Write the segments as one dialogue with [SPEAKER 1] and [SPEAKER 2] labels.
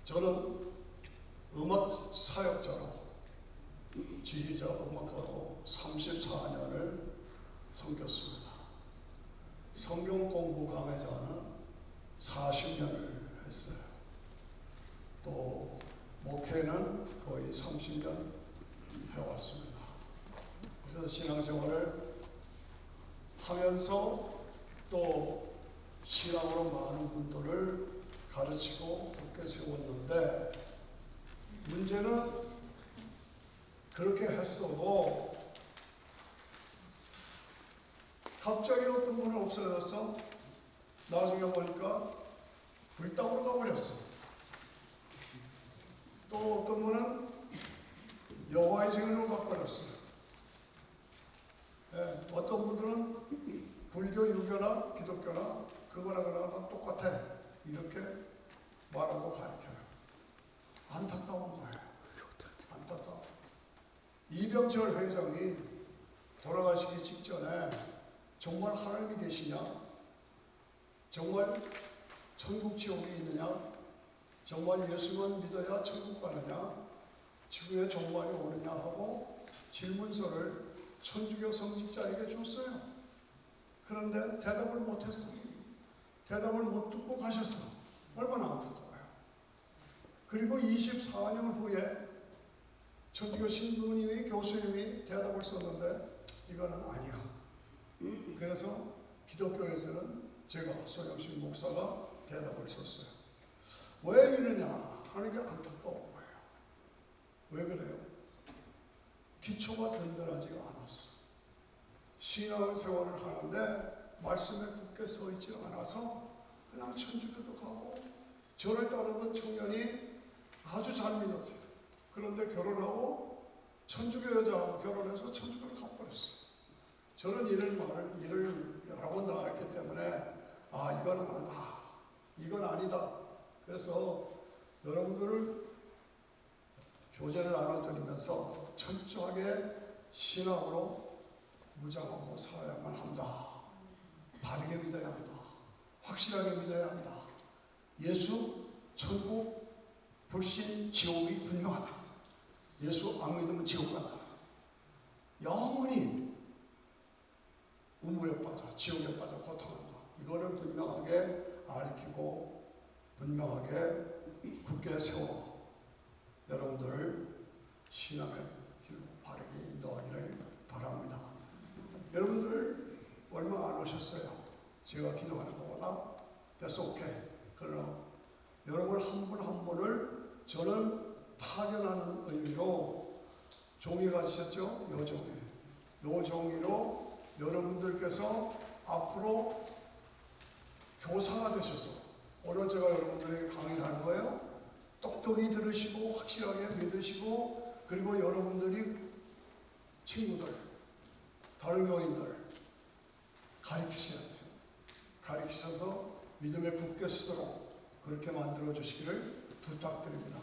[SPEAKER 1] 저는 음악 사역자로, 지휘자 음악가로 34년을 섬겼습니다. 성경 공부 강의자는 40년을 했어요. 또 목회는 거의 30년 해왔습니다. 그래서 신앙생활을 하면서 또 신앙으로 많은 분들을 가르치고 돕게 세웠는데, 문제는 그렇게 했어도 갑자기 어떤 분은 없어졌어. 나중에 보니까 불당으로 가버렸어. 또 어떤 분은 여호와의 증인으로 가버렸어요. 예, 어떤 분들은 불교, 유교나 기독교나 그거나 그거나 똑같아, 이렇게 말하고 가르쳐요. 안타까운 거예요. 안타까워. 이병철 회장이 돌아가시기 직전에 정말 하나님이 계시냐? 정말 천국 지옥이 있느냐? 정말 예수만 믿어야 천국 가느냐? 지구에 종말이 오느냐? 하고 질문서를 천주교 성직자에게 줬어요. 그런데 대답을 못했어. 대답을 못 듣고 가셨어. 얼마나 안타까워요. 그리고 24년 후에 천주교 신부님이, 교수님이 대답을 썼는데 이거는 아니야. 그래서 기독교에서는 제가, 소영식 목사가 대답을 썼어요. 왜 이러냐 하는 게 안타까운 거예요. 왜 그래요? 기초가 든든하지가 않았어. 신앙생활을 하는데 말씀에 굳게 서 있지 않아서 그냥 천주교도 가고, 저를 따르던 청년이 아주 잘 믿었어요. 그런데 결혼하고 천주교 여자하고 결혼해서 천주교를 가버렸어요. 저는 일을 여러 번 나갔기 때문에 이건 아니다, 이건 아니다. 그래서 여러분들을 교제를 나눠드리면서 철저하게 신앙으로 무장하고 살아야만 한다. 바르게 믿어야 한다. 확실하게 믿어야 한다. 예수, 천국, 불신, 지옥이 분명하다. 예수 안 믿으면 지옥 간다. 영원히 우물에 빠져, 지옥에 빠져 고통한다. 이거를 분명하게 가르치고 분명하게 굳게 세워 여러분들을 신앙의 길로 바르게 인도하기를 바랍니다. 여러분들 얼마 안 오셨어요. 제가 기도하는 것보다 that's okay. 그러나 여러분 한 분 한 분을 저는 파견하는 의미로 종이 가지셨죠? 요 종이로 여러분들께서 앞으로 교사가 되셔서, 오늘 제가 여러분들에게 강의를 하는 거예요. 똑똑히 들으시고 확실하게 믿으시고, 그리고 여러분들이 친구들, 다른 교인들 가르치셔야 돼요. 가르치셔서 믿음에 굳게 서도록 그렇게 만들어 주시기를 부탁드립니다.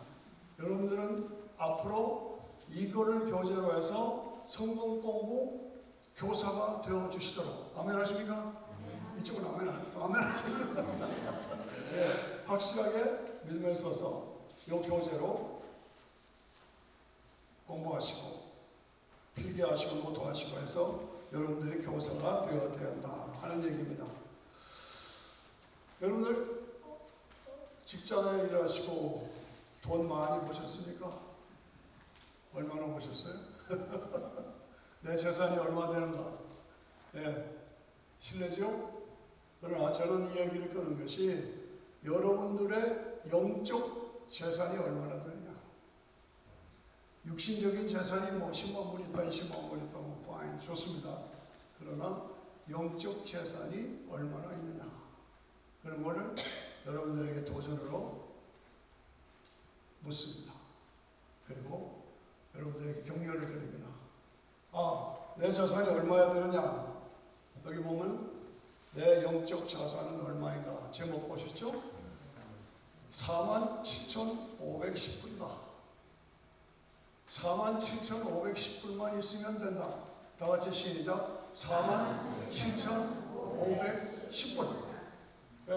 [SPEAKER 1] 여러분들은 앞으로 이거를 교재로 해서 성경 공부 교사가 되어 주시도록. 아멘 하십니까? 이쪽은 아멘 안 했어. 아멘 하십니까? 네, 확실하게 믿음에 서서 이 교재로 공부하시고 필기하시고 노트하시고 해서 여러분들이 교사가 되어야 된다 하는 얘기입니다. 여러분들 직장에 일하시고 돈 많이 버셨습니까? 얼마나 버셨어요? 내 재산이 얼마 되는가? 네, 실례죠? 그러나 저는 이 얘기를 끄는 것이 여러분들의 영적 재산이 얼마나 되느냐. 육신적인 재산이 뭐 10만 불 있다, 20만 불 있다, 뭐 파인, 좋습니다. 그러나 영적 재산이 얼마나 있느냐. 그런 거를 여러분들에게 도전으로 묻습니다. 그리고 여러분들에게 격려를 드립니다. 내 자산이 얼마야 되느냐? 여기 보면 내 영적 자산은 얼마인가? 제목 보셨죠? 47,510불이다. 47,510불만 있으면 된다. 다 같이 시작. 47,510불. 네.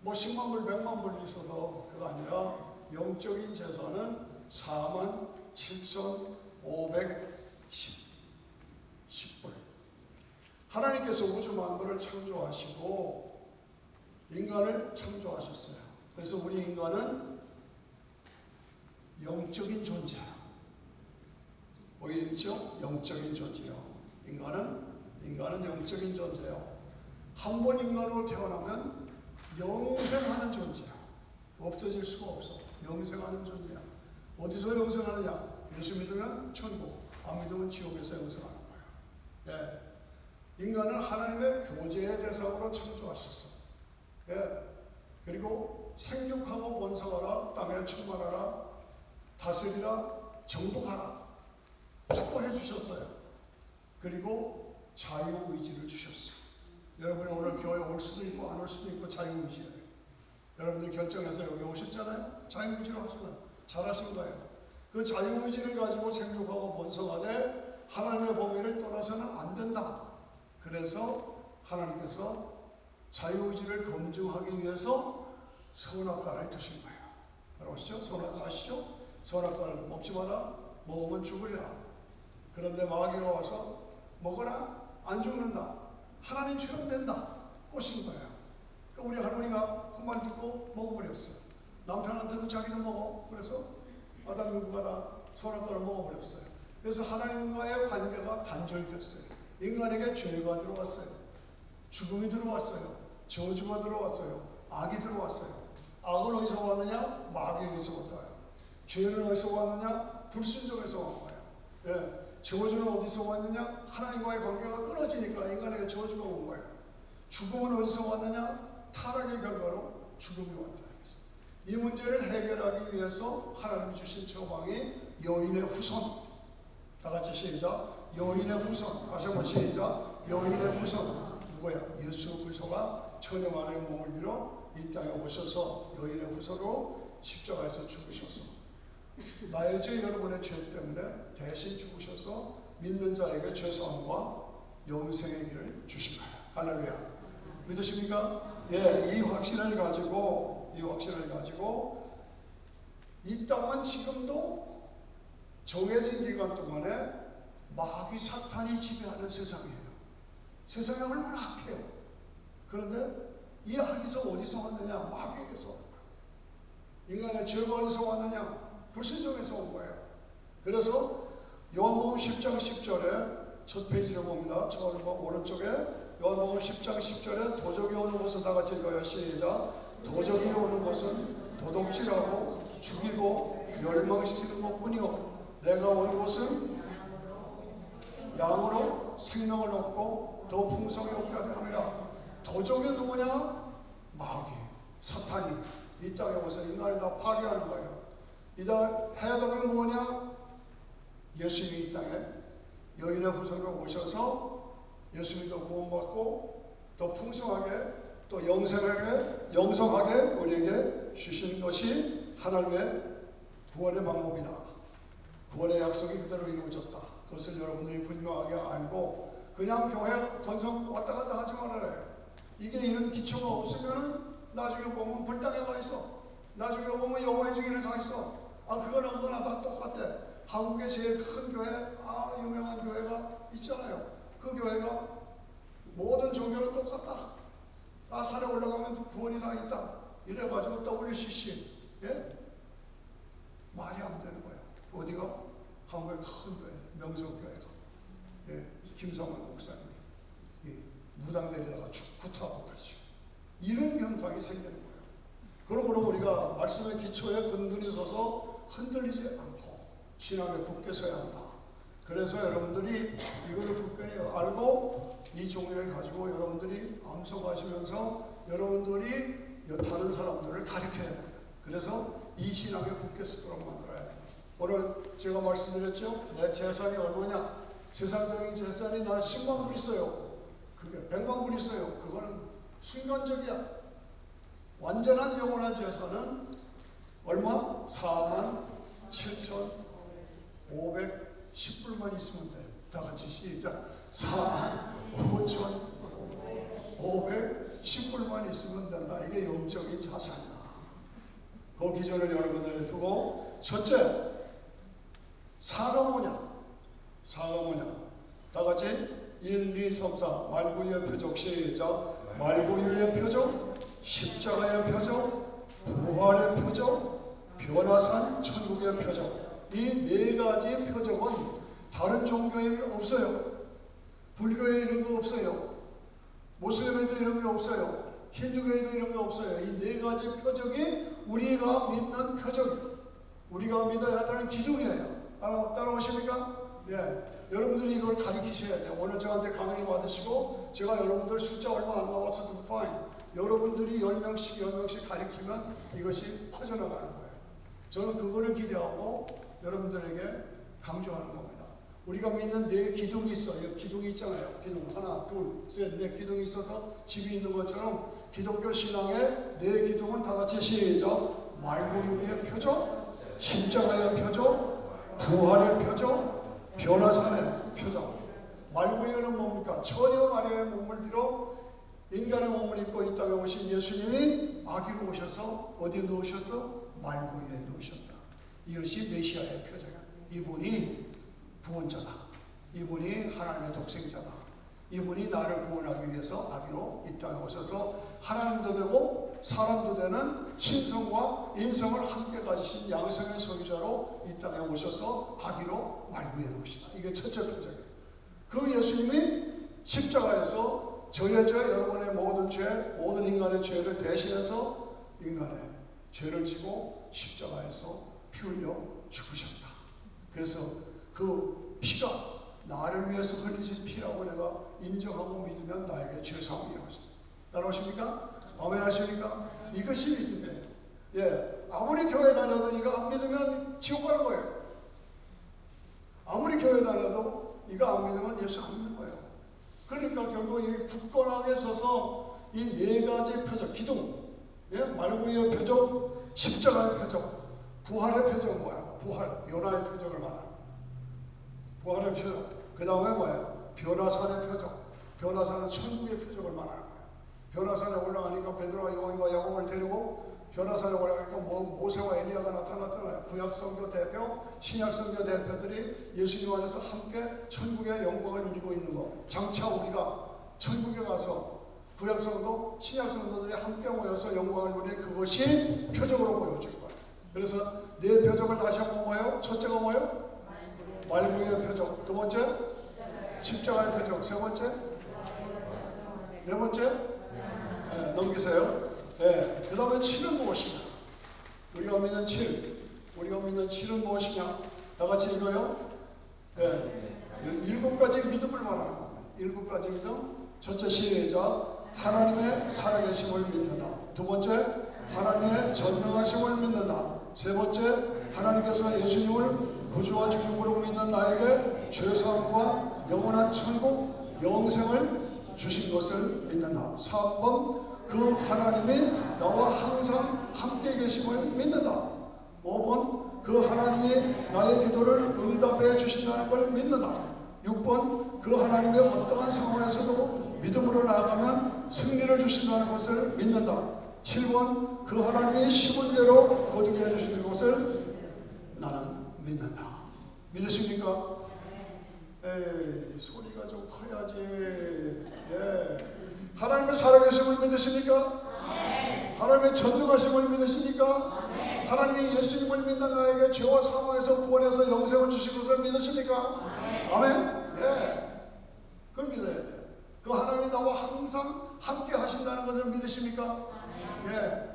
[SPEAKER 1] 뭐 10만 불, 100만 불 있어서 그거 아니라 영적인 재산은 47,510불. 하나님께서 우주 만물을 창조하시고 인간을 창조하셨어요. 그래서 우리 인간은 영적인 존재야. 보이죠? 영적인 존재요. 인간은 영적인 존재요. 한 번 인간으로 태어나면 영생하는 존재야. 없어질 수가 없어. 영생하는 존재야. 어디서 영생하느냐? 예수 믿으면 천국, 안 믿으면 지옥에서 영생하는 거야. 예. 인간은 하나님의 교제의 대상으로 창조하셨어. 예. 그리고 생육하고 번성하라, 땅에 충만하라, 다스리라, 정복하라 축복해 주셨어요. 그리고 자유의지를 주셨어. 여러분이 오늘 교회 올 수도 있고 안 올 수도 있고 자유의지예요. 여러분들이 결정해서 여기 오셨잖아요. 자유의지로 하시면 잘하신 거예요. 그 자유의지를 가지고 생육하고 번성하되 하나님의 법례를 떠나서는 안 된다. 그래서 하나님께서 자유의지를 검증하기 위해서 선악과를 두신 거예요. 알았죠? 선악과 아시죠? 선악과를 먹지 마라. 먹으면 죽으리라. 그런데 마귀가 와서 먹어라. 안 죽는다. 하나님처럼 된다. 꼬신 거예요. 그러니까 우리 할머니가 그 말 듣고 먹어버렸어요. 남편한테도 자기도 먹어. 그래서 아담 누구가 선악과를 먹어버렸어요. 그래서 하나님과의 관계가 단절됐어요. 인간에게 죄가 들어왔어요. 죽음이 들어왔어요. 저주가 들어왔어요. 악이 들어왔어요. 악은 어디서 왔느냐? 마귀에게서 왔어요. 죄는 어디서 왔느냐? 불순종에서 온 거예요. 예. 저주는 어디서 왔느냐? 하나님과의 관계가 끊어지니까 인간에게 저주가 온 거예요. 죽음은 어디서 왔느냐? 타락의 결과로 죽음이 왔다. 이 문제를 해결하기 위해서 하나님이 주신 처방이 여인의 후손. 다 같이 시작. 여인의 후손. 다시 한번 시작. 여인의 후손. 누구야? 예수 그리스도가 천여만의 몸을 빌어 이 땅에 오셔서 여인의 후손으로 십자가에서 죽으셔서 나의 죄, 여러분의 죄 때문에 대신 죽으셔서 믿는 자에게 죄사함과 영생의 길을 주신 거예요. 할렐루야. 믿으십니까? 예, 이 확신을 가지고 이 땅은 지금도 정해진 기간 동안에 마귀 사탄이 지배하는 세상이에요. 세상이 얼마나 악해요. 그런데 이 악에서 어디서 왔느냐? 마귀에게서 온 거예요. 인간의 죄가 어디서 왔느냐? 불순종에서 온 거예요. 그래서 요한복음 10장 10절에 첫 페이지를 봅니다. 처음 오른쪽에 요한복음 10장 10절에 도적이 오는 것은 다 같이 읽어요. 시작. 도적이 오는 것은 도둑질하고 죽이고 멸망시키는 것뿐이요 내가 온 것은 양으로 생명을 얻고 더 풍성히 얻게 하느니라. 도적이 누구냐? 마귀, 사탄이 이 땅에 오서 인간을 다 파괴하는 거예요. 이다 해독이 뭐냐? 예수님이 이 땅에 여인의 후손으로 오셔서 예수님도 구원받고 더 풍성하게 또 영성하게 우리에게 주신 것이 하나님의 구원의 방법이다. 구원의 약속이 그대로 이루어졌다. 그것을 여러분들이 분명하게 알고 그냥 교회 건성 왔다 갔다 하지 말아요. 이게 이런 기초가 없으면 나중에 보면 불당에 가 있어. 나중에 보면 여호와의 증인에 가 있어. 그거나 그거나 다 똑같아. 한국의 제일 큰 교회, 유명한 교회가 있잖아요. 그 교회가 모든 종교는 똑같다. 다 산에 올라가면 구원이 다 있다. 이래가지고 WCC, 예? 말이 안 되는 거예요. 어디가? 한국의 큰 교회, 명성교회가. 예, 김성원 목사님. 예, 무당들에다가 구타하고 그러죠. 이런 현상이 생기는 거예요. 그러므로 우리가 말씀의 기초에 근근히 서서 흔들리지 않고 신앙에 굳게 서야 한다. 그래서 여러분들이 이거를 굳게 알고 이 종류를 가지고 여러분들이 암송하시면서 여러분들이 다른 사람들을 가르쳐야 돼요. 그래서 이 신앙에 굳게 서도록 만들어야 돼요. 오늘 제가 말씀드렸죠? 내 재산이 얼마냐? 세상적인 재산이 나 10만 불 있어요. 그게 100만 불 있어요. 그거는 순간적이야. 완전한 영원한 재산은 얼마? 47,510불만 있으면 돼. 다 같이 시작. 45,510불. 510불만 있으면 된다. 이게 영적인 자산이다. 그 기준을 여러분들에 두고, 첫째, 사가 뭐냐? 사가 뭐냐? 다 같이 1, 2, 3, 4 말구유의 표적. 시작. 말구유의 표적, 십자가의 표적, 부활의 표적, 변화산 천국의 표적. 이 네 가지 표적은 다른 종교에 없어요. 불교에 이런 거 없어요. 모슬림에도 이런 게 없어요. 힌두교에도 이런 게 없어요. 이 네 가지 표적이 우리가 믿는 표적, 우리가 믿어야 되는 기둥이에요. 따라오십니까? 예. 여러분들이 이걸 가르치셔야 돼요. 오늘 저한테 강의 받으시고, 제가 여러분들 숫자 얼마 안 나왔어도 fine. 여러분들이 10명씩 가르치면 이것이 퍼져나가는 거예요. 저는 그거를 기대하고 여러분들에게 강조하는 겁니다. 우리가 믿는 네 기둥이 있어요. 기둥이 있잖아요. 기둥 하나, 둘, 셋, 넷 기둥이 있어서 집이 있는 것처럼 기독교 신앙의 네 기둥은 다 같이 시작. 말구유의 표적, 십자가의 표적, 부활의 표적, 변화산의 표적. 말구유는 뭡니까? 처녀 마리아의 몸을 빌어 인간의 몸을 입고 이 땅에 오신 예수님이 아기로 오셔서 어디에 누우셨어? 말구유에 누우셨다. 이것이 메시아의 표적이야. 이분이 구원자다. 이분이 하나님의 독생자다. 이분이 나를 구원하기 위해서 아기로 이 땅에 오셔서 하나님도 되고 사람도 되는 신성과 인성을 함께 가지신 양성의 소유자로 이 땅에 오셔서 아기로 말구에 놓으시다. 이게 첫째 표적이에요. 그 예수님이 십자가에서 저의 죄, 여러분의 모든 죄, 모든 인간의 죄를 대신해서 인간의 죄를 지고 십자가에서 피 흘려 죽으셨다. 그래서 그 피가 나를 위해서 흘리신 피라고 내가 인정하고 믿으면 나에게 죄사함이 이루어진다. 따라오십니까? 아멘 하십니까? 이것이 믿음이에요. 예, 아무리 교회 다녀도 이거 안 믿으면 지옥 가는 거예요. 아무리 교회 다녀도 이거 안 믿으면 예수 안 믿는 거예요. 그러니까 결국 이 굳건하게 서서 이 네 가지 표적, 기둥, 예? 말구유의 표적, 십자가의 표적, 부활의 표적은 뭐야? 부활, 요나의 표적을 말하는 거야. 부활의 표적. 그 다음에 뭐예요? 변화산의 표적. 변화산은 천국의 표적을 말하는 거예요. 변화산에 올라가니까 베드로와 요한과 야곱을 데리고 변화산에 올라가니까 모세와 엘리야가 나타났잖아요. 구약성교 대표, 신약성교 대표들이 예수님 안에서 함께 천국의 영광을 누리고 있는 거. 장차 우리가 천국에 가서 구약성도, 신약성도들이 함께 모여서 영광을 누리는 그것이 표적으로 보여질 거예요. 그래서 네 표적을 다시 한번 뭐예요? 첫째가 뭐예요? 말구유의 표적. 두 번째? 십자가의 표적. 세 번째? 네 번째? 네, 넘기세요. 네, 그 다음에 7은 무엇이냐? 우리가 믿는 7. 우리가 믿는 7은 무엇이냐? 다 같이 읽어요. 네, 7가지 믿음을 말하는 겁니다. 7가지 믿음. 첫째 시작. 하나님의 살아계심을 믿는다. 두 번째, 하나님의 전능하심을 믿는다. 세 번째, 하나님께서 예수님을 구주와 주님으로 믿는 나에게 죄사함과 영원한 천국, 영생을 주신 것을 믿는다. 3번, 그 하나님이 나와 항상 함께 계심을 믿는다. 5번, 그 하나님이 나의 기도를 응답해 주신다는 걸 믿는다. 6번, 그 하나님의 어떠한 상황에서도 믿음으로 나아가면 승리를 주신다는 것을 믿는다. 7번, 그 하나님이 심은 대로 거두게 해주시는 것을 나는 믿는다. 믿으십니까? 에이, 소리가 좀 커야지. 예. 하나님의 살아계심을 믿으십니까? 하나님의 전능하심을 믿으십니까? 하나님이 예수님을 믿는 나에게 죄와 사망에서 구원해서 영생을 주신 것을 믿으십니까? 아멘? 예. 그걸 믿어야 돼요. 그 하나님이 나와 항상 함께 하신다는 것을 믿으십니까? 예.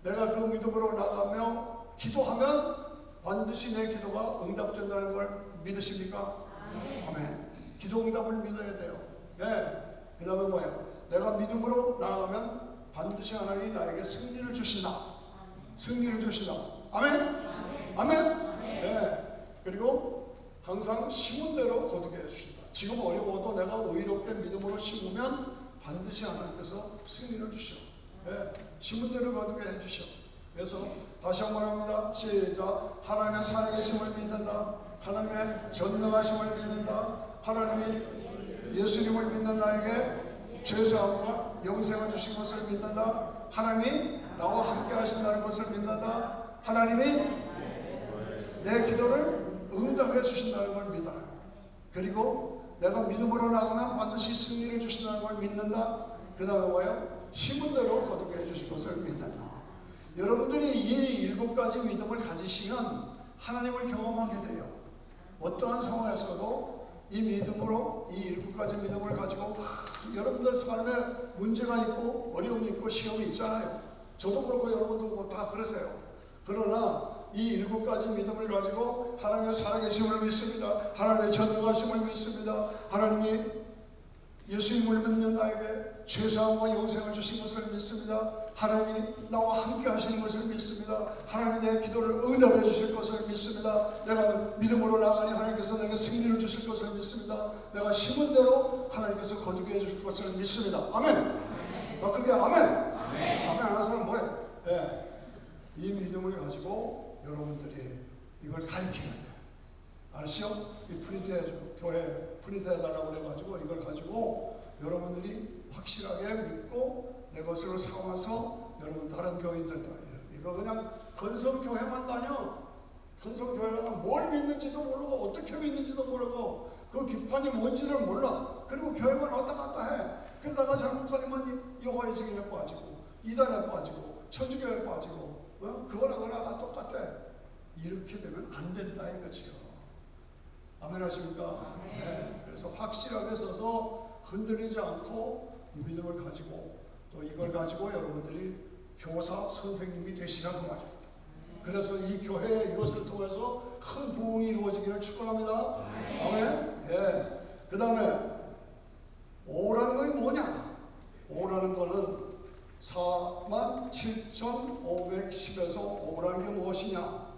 [SPEAKER 1] 내가 그 믿음으로 나가며 기도하면 반드시 내 기도가 응답된다는 걸 믿으십니까? 아멘. 기도 응답을 믿어야 돼요. 예. 그 다음에 뭐예요? 내가 믿음으로 나아가면 반드시 하나님이 나에게 승리를 주신다. 승리를 주신다. 아멘? 아멘? 예. 그리고 항상 심은 대로 거두게 해주신다. 지금 어려워도 내가 의롭게 믿음으로 심으면 반드시 하나님께서 승리를 주셔. 예. 심은 대로 거두게 해주셔. 그래서 다시 한번 합니다. 시작. 하나님의 살아계심을 믿는다. 하나님의 전능하심을 믿는다. 하나님이 예수님을 믿는 나에게 죄사함과 영생을 주신 것을 믿는다. 하나님이 나와 함께 하신다는 것을 믿는다. 하나님이 내 기도를 응답해 주신다는 걸 믿어라. 그리고 내가 믿음으로 나가면 반드시 승리를 주신다는 걸 믿는다. 그 다음에 뭐예요? 심은 대로 거두게 해주실 것을 믿는다. 여러분들이 이 7가지 믿음을 가지시면 하나님을 경험하게 돼요. 어떠한 상황에서도 이 믿음으로 이 7가지 믿음을 가지고 여러분들 삶에 문제가 있고 어려움이 있고 시험이 있잖아요. 저도 그렇고 여러분도 다 그러세요. 그러나 이 7가지 믿음을 가지고 하나님의 살아계심을 믿습니다. 하나님의 전능하심을 믿습니다. 하나님이 예수님을 믿는 나에게 죄사함과 영생을 주신 것을 믿습니다. 하나님이 나와 함께 하시는 것을 믿습니다. 하나님이 내 기도를 응답해 주실 것을 믿습니다. 내가 믿음으로 나가니 하나님께서 내게 승리를 주실 것을 믿습니다. 내가 심은 대로 하나님께서 거두게 해주실 것을 믿습니다. 아멘. 더 크게 아멘. 아멘 하는 사람 뭐예요? 예. 이 믿음을 가지고 여러분들이 이걸 가르쳐야 돼요. 알았죠? 이 프린트해줘. 교회 프린트해달라고 그래가지고 이걸 가지고 여러분들이 확실하게 믿고 내 것으로 삼아서 여러분 다른 교인들도 이거 그냥 건성교회만 다녀. 건성교회는 뭘 믿는지도 모르고 어떻게 믿는지도 모르고 그 기판이 뭔지를 몰라. 그리고 교회만 왔다 갔다 해. 그러다가 잘못 걸리면 여호와의 증인에 빠지고 이단에 빠지고 천주교에 빠지고 그거랑 다 똑같아. 이렇게 되면 안 된다 이거지요. 아멘 하십니까? 네. 그래서 확실하게 서서 흔들리지 않고 믿음을 가지고 또 이걸 가지고 여러분들이 교사 선생님이 되시라고 말이에요. 그래서 이 교회에 이것을 통해서 큰 부흥이 이루어지기를 축원합니다. 아멘. 예. 그 다음에 오라는 것이 뭐냐? 오라는 거는 47,510에서 오라는 게 무엇이냐?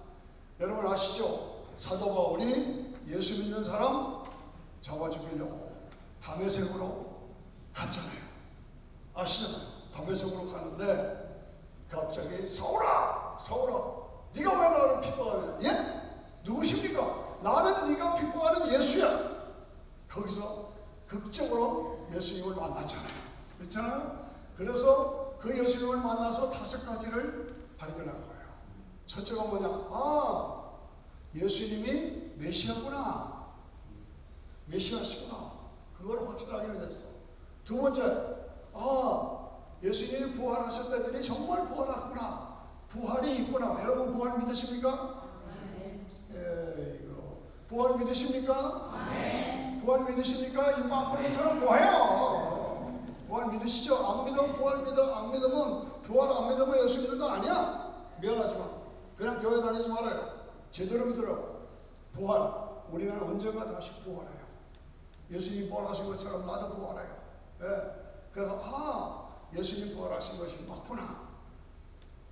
[SPEAKER 1] 여러분 아시죠? 사도 바울이 예수 믿는 사람 잡아 죽이려고 다메섹으로 갔잖아요. 아시잖아요. 다메섹으로 가는데 갑자기 사울아! 사울아! 네가 왜 나를 핍박하느냐? 예? 누구십니까? 나는 네가 핍박하는 예수야. 거기서 극적으로 예수님을 만났잖아요. 그렇잖아요? 그래서 그 예수님을 만나서 5가지를 발견한 거예요. 첫째가 뭐냐? 아, 예수님이 메시아구나. 메시아시구나. 그걸 확실하게 됐어. 두 번째, 아, 예수님이 부활하셨다더니 정말 부활했구나. 부활이 있구나. 여러분 부활 믿으십니까? 예, 이거. 부활 믿으십니까? 부활 믿으십니까? 이 빵꾸린 사람 뭐예요? 부활 믿으시죠? 안 믿으면 부활 믿어. 안 믿으면 부활 안 믿으면 예수 믿는 거 아니야? 미안하지만 그냥 교회 다니지 말아요. 제대로 믿으라고. 부활. 우리는 언젠가 다시 부활해요. 예수님 부활하신 것처럼 나도 부활해요. 예. 그래서 아, 예수님 부활하신 것이 맞구나.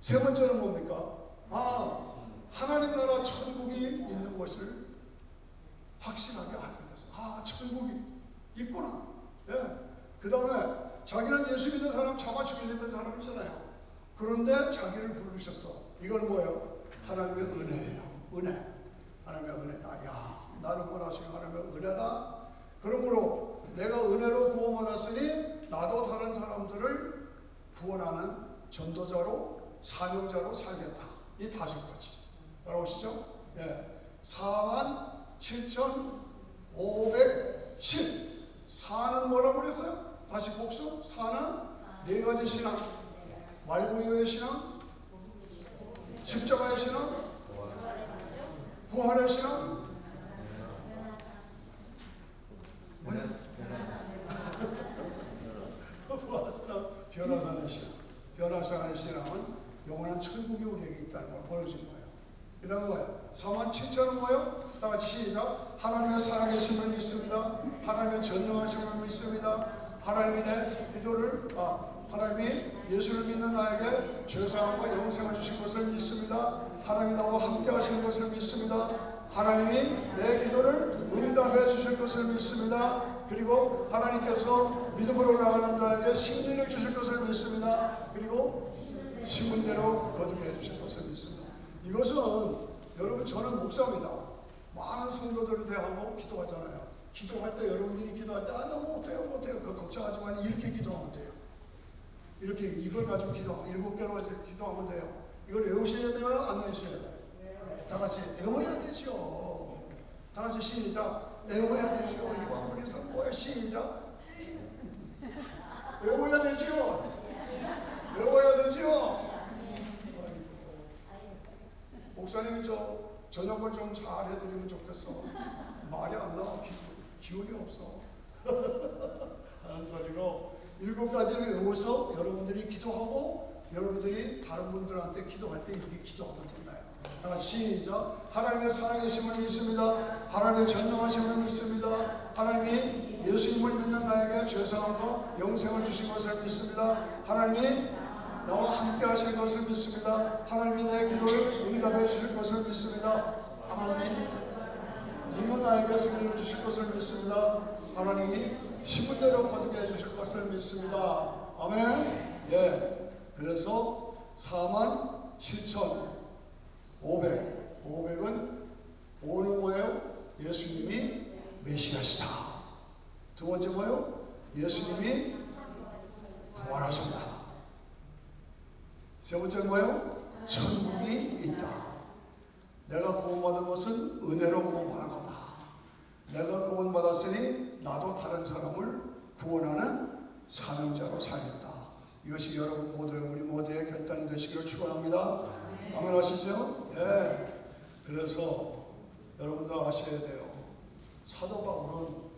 [SPEAKER 1] 세 번째는 뭡니까? 아, 하나님 나라 천국이 있는 것을 확실하게 알게 됐어. 아, 천국이 있구나. 예. 그 다음에 자기는 예수 믿는 사람 잡아 죽이려던 사람이잖아요. 그런데 자기를 부르셨어. 이건 뭐예요? 하나님의 은혜예요. 은혜. 하나님의 은혜다. 야, 나를 구원하신 하나님의 은혜다. 그러므로 내가 은혜로 구원받았으니 나도 다른 사람들을 구원하는 전도자로 사명자로 살겠다. 이 5가지. 따라오시죠? 예. 47,510. 4는 뭐라고 그랬어요? 다시 복수. 4는 4가지 신앙. 말구유의 신앙, 십자가의 신앙, 부활의 신앙, 뭐야? 부활의 신앙, 변화산의 신앙. 변화산의 신앙은 영원한 천국이 우리에게 있다는 걸 보여준 거예요. 그 다음에 뭐예요? 47,000은 뭐예요? 다 같이 시작. 하나님의 살아계심을 믿습니다. 하나님의 전능하심을 믿습니다. 하나님이 내 기도를 하나님이 예수를 믿는 나에게 죄사함과 영생을 주신 것을 믿습니다. 하나님이 나와 함께 하시는 것을 믿습니다. 하나님이 내 기도를 응답해 주실 것을 믿습니다. 그리고 하나님께서 믿음으로 나가는 자에게 승리를 주실 것을 믿습니다. 그리고 심은 대로 거두게 해주실 것을 믿습니다. 이것은 여러분 저는 목사입니다. 많은 성도들을 대하고 기도하잖아요. 기도할 때 여러분들이 기도할 때 너무 못해요. 그 걱정하지 마. 이렇게 기도하면 돼요. 이렇게 이걸 가지고 기도하면 7개로 가지고 기도하면 돼요. 이걸 외우셔야 돼요? 안 외우셔야 돼요? 다 같이 외워야 되죠. 다 같이 시작. 외워야 되죠. 이방문에서 뭐야? 시작. 외워야 되죠. 외워야 되죠. 목사님이 저녁을 좀 잘 해드리면 좋겠어. 말이 안 나와. 기운이 없어. 하는 소리로 7가지를 외워서 여러분들이 기도하고 여러분들이 다른 분들한테 기도할 때 이렇게 기도하면 된다. 다 같이 시작. 하나님의 살아계심을 믿습니다. 하나님의 전능하심을 믿습니다. 하나님이 예수님을 믿는 나에게 죄사함과 영생을 주신 것을 믿습니다. 하나님이 나와 함께 하실 것을 믿습니다. 하나님이 내 기도를 응답해 주실 것을 믿습니다. 하나님이 믿는 나에게 승리를 주실 것을 믿습니다. 하나님이 신분대로 거두게 해주실 것을 믿습니다. 아멘. 예. 그래서 47,500. 500은 오는 거예요. 예수님이 메시아시다. 두 번째 뭐예요? 예수님이 부활하셨다. 세 번째 뭐예요? 천국이 있다. 내가 구원받은 것은 은혜로 구원받은 거다. 내가 구원받았으니 나도 다른 사람을 구원하는 사명자로 살겠다. 이것이 여러분 모두의 우리 모두의 결단이 되시기를 축원합니다. 아멘 하시죠? 예. 그래서 여러분도 아셔야 돼요. 사도 바울은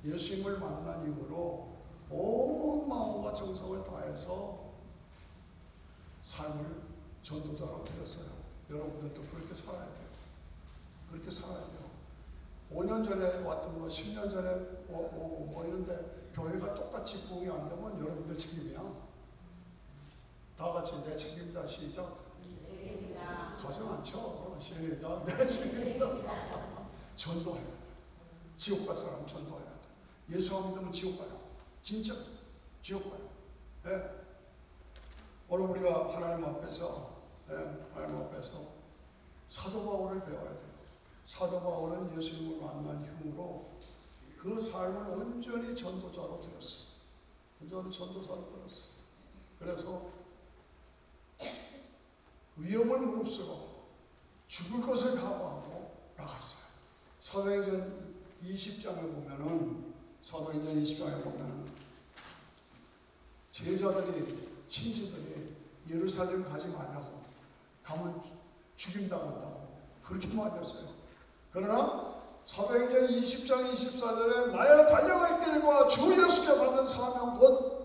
[SPEAKER 1] 예수님을 만난 이후로 온 마음과 정성을 다해서 삶을 전도자로 드렸어요. 여러분들도 그렇게 살아야 돼요. 그렇게 살아야 돼요. 5년 전에 왔던 거, 10년 전에 오고 뭐 이런데 교회가 똑같이 부흥이 안 되면 여러분들 책임이야. 다 같이 내 책임이다. 시작. 가정 안 쳐. 시작. 내 책임이다. 전도해야 돼. 지옥 갈 사람 전도해야 돼. 예수 안 믿으면 지옥 가요. 진짜 지옥 가요. 예. 오늘 우리가 하나님 앞에서 사도 바울을 배워야 돼요. 사도 바울은 예수님을 만난 이후로 그 삶을 온전히 전도자로 들었어요. 온전히 전도자로 들었어요. 그래서 위험을 무릅쓰고 죽을 것을 각오하고 나갔어요. 사도행전 20장에 보면은 제자들이 친지들이 예루살렘 가지 말라고, 가면 죽임당한다고 그렇게 말했어요. 그러나 사도행전 20장 24절에 나의 달려갈 길과 주 예수께 받은 사명 곧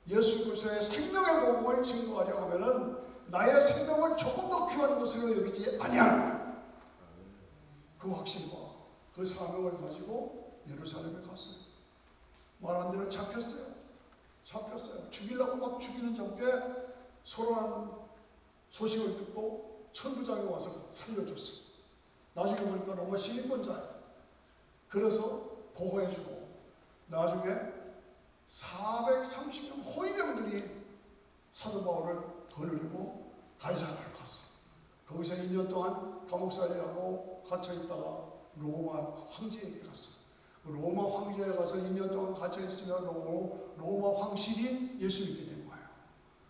[SPEAKER 1] 예수 그리스도의 생명의 복음을 증거하려 하면은 나의 생명을 조금 더 귀한 것으로 여기지 아니하라. 그 확신과 그 사명을 가지고 예루살렘에 갔어요. 말한 대로 잡혔어요. 죽이려고 막 죽이는 적에 소란한 소식을 듣고 천부장이 와서 살려줬어요. 나중에 보니까 로마 시민권자예요. 그래서 보호해주고 나중에 430명 호위병들이 사도 바울을 거느리고 가이사라를 갔어요. 거기서 2년 동안 감옥살이하고 갇혀있다가 로마 황제에게 갔어요. 로마 황제에 가서 2년 동안 갇혀있으면 로마 황실이 예수 믿게 된 거예요.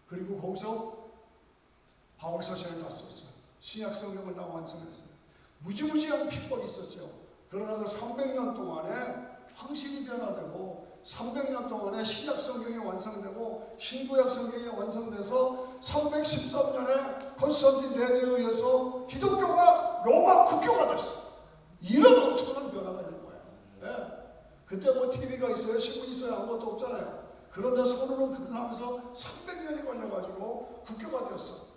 [SPEAKER 1] 그리고 거기서 바울서신을 다 썼어요. 신약 성경을 다 완성했어요. 무지무지한 핍박이 있었죠. 그러나 그 300년 동안에 황실이 변화되고 300년 동안에 신약 성경이 완성되고 신구약 성경이 완성돼서 313년에 콘스탄틴 대제에 의해서 기독교가 로마 국교가 됐어요. 이런 엄청난 변화가 있는 거예요. 네. 그때 뭐 TV가 있어요? 신문 있어요? 아무것도 없잖아요. 그런데 손으로 근하면서 300년이 걸려가지고 국교가 되었어.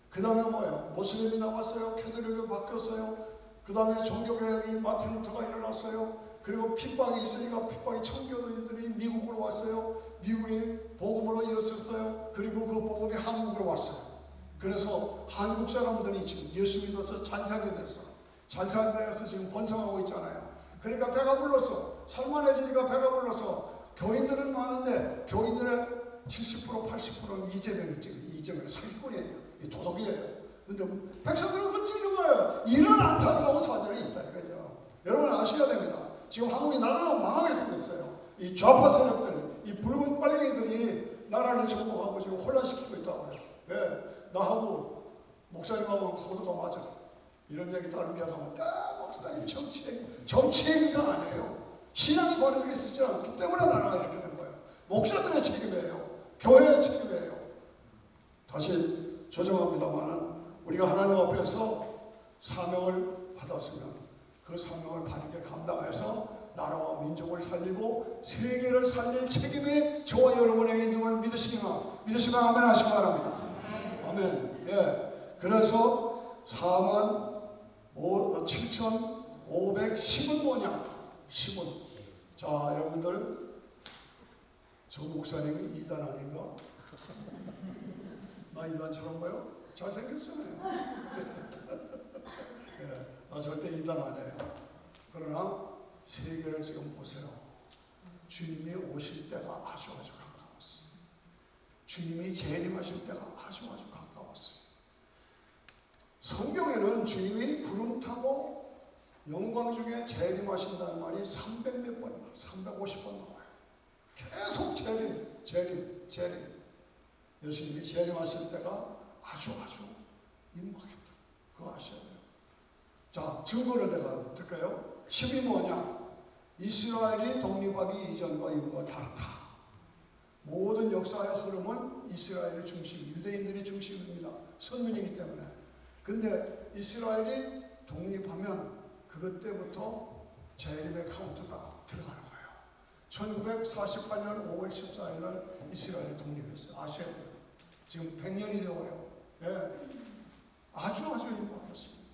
[SPEAKER 1] 그 다음에 뭐예요? 모슬림이 나왔어요. 캐톨릭이 바뀌었어요. 그 다음에 종교개혁이 마틴 루터가 일어났어요. 그리고 핍박이 있으니까 핍박이 청교도인들이 미국으로 왔어요. 미국이 복음으로 일어섰어요. 그리고 그 복음이 한국으로 왔어요. 그래서 한국 사람들이 지금 예수 믿어서 잔상이 됐어. 잔상이 되어서 지금 번성하고 있잖아요. 그러니까 배가 불렀어. 살만해지니까 배가 불렀어. 교인들은 많은데 교인들의 70% 80%는 이재명의 사기꾼이에요. 도덕이에요. 근데 백성들은 훔치는 거예요. 이런 안타까운 사정이 있다 이거죠. 여러분 아셔야 됩니다. 지금 한국이 나라가 망하게 생겼어요. 이 좌파 세력들, 이 붉은 빨갱이들이 나라를 정복하고 지금 혼란시키고 있다고요. 예, 나하고 목사님하고 코드가 맞아. 이런 얘기 다른 게 하면 목사님 정치행위가 아니에요. 신앙이 버려지게 쓰지 않기 때문에 나라가 이렇게 된 거예요. 목사들의 책임이에요. 교회의 책임이에요. 다시 조정합니다만은 우리가 하나님 앞에서 사명을 받았으면 그 사명을 바르게 감당해서 나라와 민족을 살리고 세계를 살릴 책임이 저와 여러분에게 있는 걸 믿으시면 아멘 하시기 바랍니다. 아멘. 예. 그래서 47,510은 뭐냐? 10은. 자, 여러분들, 저 목사님이 이단 아닌가? 나 이단처럼 보여? 잘생겼잖아요. 예. 나 절대 이단 아니에요. 그러나 세계를 지금 보세요. 주님이 오실 때가 아주 가까웠어요. 주님이 재림하실 때가 아주 가까웠어요. 성경에는 주님이 구름 타고 영광 중에 재림하신다는 말이 300몇 번, 350번 나와요. 계속 재림. 예수님이 재림하실 때가 아주 임박했다. 그거 아셔야 돼요. 자, 증거를 내가 들까요? 10이 뭐냐? 이스라엘이 독립하기 이전과 이후가 다르다. 모든 역사의 흐름은 이스라엘이 중심, 유대인들이 중심입니다. 선민이기 때문에. 근데 이스라엘이 독립하면 그것 때부터 재림의 카운트가 들어가는 거예요. 1948년 5월 14일 날 이스라엘이 독립했어요. 아셔야 돼요. 지금 100년이 되어요. 예. 아주 임박했습니다.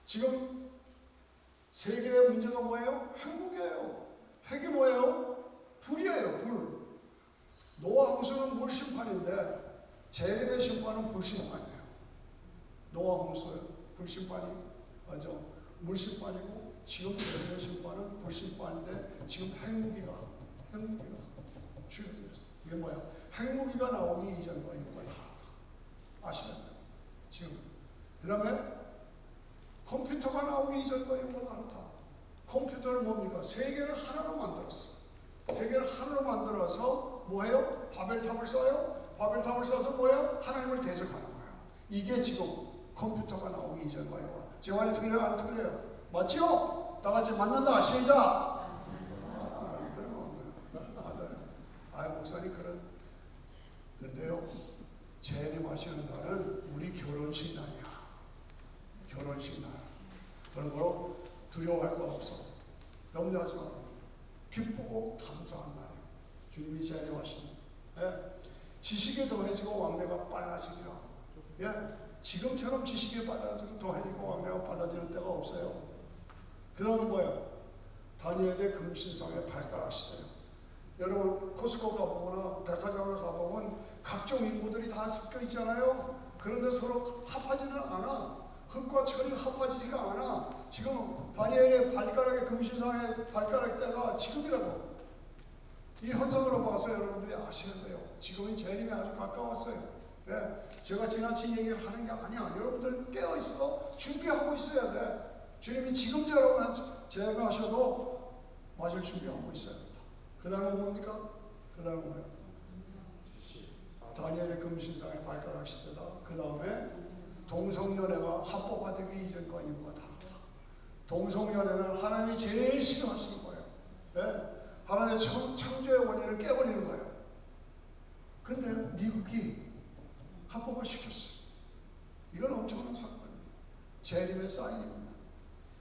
[SPEAKER 1] 지금 세계의 문제가 뭐예요? 핵무기예요. 핵이 뭐예요? 불이에요. 불. 노아 홍수는 물 심판인데 재림의 심판은 불 심판이에요. 노아 홍수요. 불 심판이 맞죠? 물 심판이고 지금 재림의 심판은 불 심판인데 지금 핵무기가 주요되었어요. 이게 뭐야? 핵무기가 나오기 이전과 이후가 다르다. 아시나요? 지금 그 다음에 컴퓨터가 나오기 이전과 이후가 다르다. 컴퓨터는 뭡니까? 세계를 하나로 만들었어. 세계를 하나로 만들어서 뭐예요? 바벨탑을 써요. 바벨탑을 써서 뭐예요? 하나님을 대적하는 거예요. 이게 지금 컴퓨터가 나오기 이전과 이후가. 제 말이 틀려요? 안 틀려요? 맞죠? 다 같이 만난다. 시작! 맞아요. 목사님 근데요, 재림하시는 날은 우리 결혼식 날이야. 결혼식 날. 그런 거로 두려워할 거 없어. 염려하지 마. 기쁘고 감사한 날이에요. 주님이 재림하시는. 예? 지식이 더해지고 왕래가 빨라지리라. 예? 지금처럼 지식이 빨라지고 더해지고 왕래가 빨라지는 때가 없어요. 그 다음은 뭐예요? 다니엘의 금신상의 발가락 시대예요. 여러분 코스코 가보거나 백화점을 가보면 각종 인구들이 다 섞여 있잖아요. 그런데 서로 합하지는 않아. 흙과 철이 합하지가 않아. 지금 다니엘의 발가락의 금신상의 발가락 때가 지금이라고. 이 현상으로 봐서 여러분들이 아셔야 돼요. 지금이 재림이 아주 가까웠어요. 네. 제가 지나친 얘기를 하는 게 아니야. 여러분들 깨어있어 준비하고 있어야 돼. 주님이 지금처럼 재림하셔도 맞을 준비하고 있어야 된다. 그 다음에 뭡니까? 그 다음에 뭐예요? 다니엘의 금신상의 발가락 시대다. 그 다음에 동성연애가 합법화 되기 이전과 이후가 다르다. 동성연애는 하나님이 제일 싫어하시는 거예요. 네? 하나님의 창조의 원리를 깨버리는 거예요. 근데 미국이 합법화 시켰어요. 이건 엄청난 사건이에요. 재림의 사인입니다.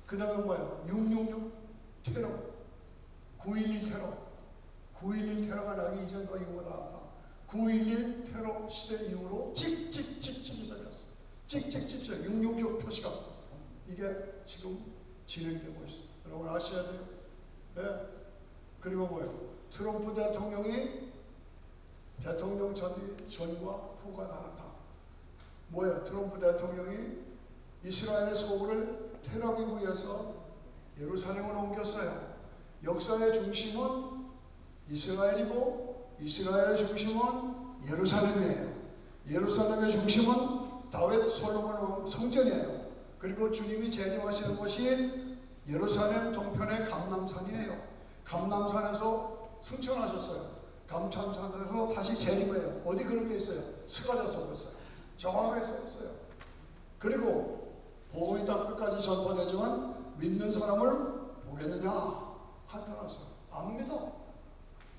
[SPEAKER 1] 그 다음에 뭐예요? 666 테러, 9.11 테러. 9.11 테러가 나기 이전과 이후가 다르다. 9.11 테러 시대 이후로 찍찍찍찍이 생겼어요. 찍찍찍찍 666 표시가 이게 지금 진행되고 있어요. 여러분 아셔야 돼요. 네? 그리고 뭐예요? 트럼프 대통령이 대통령 전과 후가 다르다. 뭐예요? 트럼프 대통령이 이스라엘의 서울을 텔아비브에서 예루살렘으로 옮겼어요. 역사의 중심은 이스라엘이고 이스라엘의 중심은 예루살렘이에요. 예루살렘의 중심은 다윗 솔로몬 성전이에요. 그리고 주님이 재림하시는 곳이 예루살렘 동편의 감람산이에요. 감람산에서 승천하셨어요. 감람산에서 다시 재림해요. 어디 그런 게 있어요? 스가랴서 그랬어요. 정확하게 써있어요. 그리고 복음이 땅 끝까지 전파되지만 믿는 사람을 보겠느냐? 한탄하세요. 안 믿어.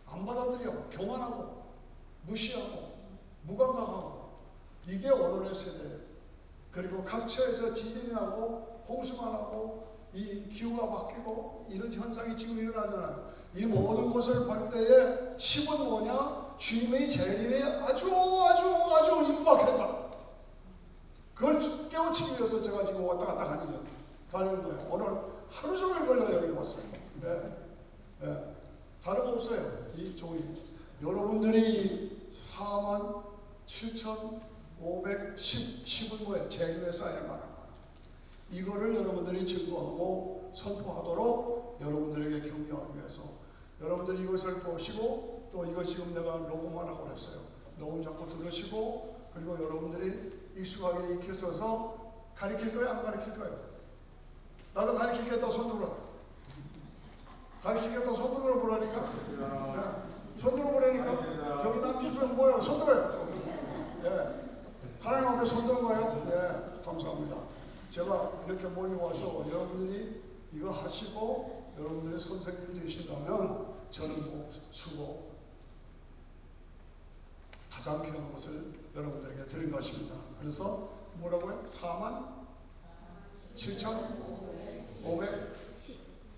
[SPEAKER 1] 안 받아들여. 교만하고 무시하고 무감각하고. 이게 오늘의 세대예요. 그리고 각처에서 지진이 나고 홍수가 나고 이 기후가 바뀌고 이런 현상이 지금 일어나잖아요. 이 모든 것을 볼 때에 10은 뭐냐? 주님의 재림이 아주 임박했다. 그걸 깨우치기 위해서 제가 지금 왔다 갔다 가는 거예요. 오늘 하루 종일 걸려 여기 왔어요. 네. 네. 다름없어요. 이 종이. 여러분들이 47,510은 뭐예요? 재림에 쌓일 만한 거예요. 이거를 여러분들이 증거하고 선포하도록 여러분들에게 격려하기 위해서 여러분들이 이것을 보시고 또 이거 지금 내가 녹음하라고 그랬어요. 녹음 잡고 들으시고 그리고 여러분들이 익숙하게 익혀서서 가르칠 거예요? 안 가르칠 거예요? 나도 가르치겠다 손 들어라. 가르치겠다 손 들어 보라니까. 네. 손 들어 보라니까. 저기 남주는 뭐야? 손 들어요. 네. 하나님 앞에 손 들은 거예요? 네. 감사합니다. 제가 이렇게 모여와서 여러분들이 이거 하시고 여러분들이 선생님 되신다면 저는 뭐 수고 가장 귀한 것을 여러분들에게 드린 것입니다. 그래서 뭐라고요? 47,510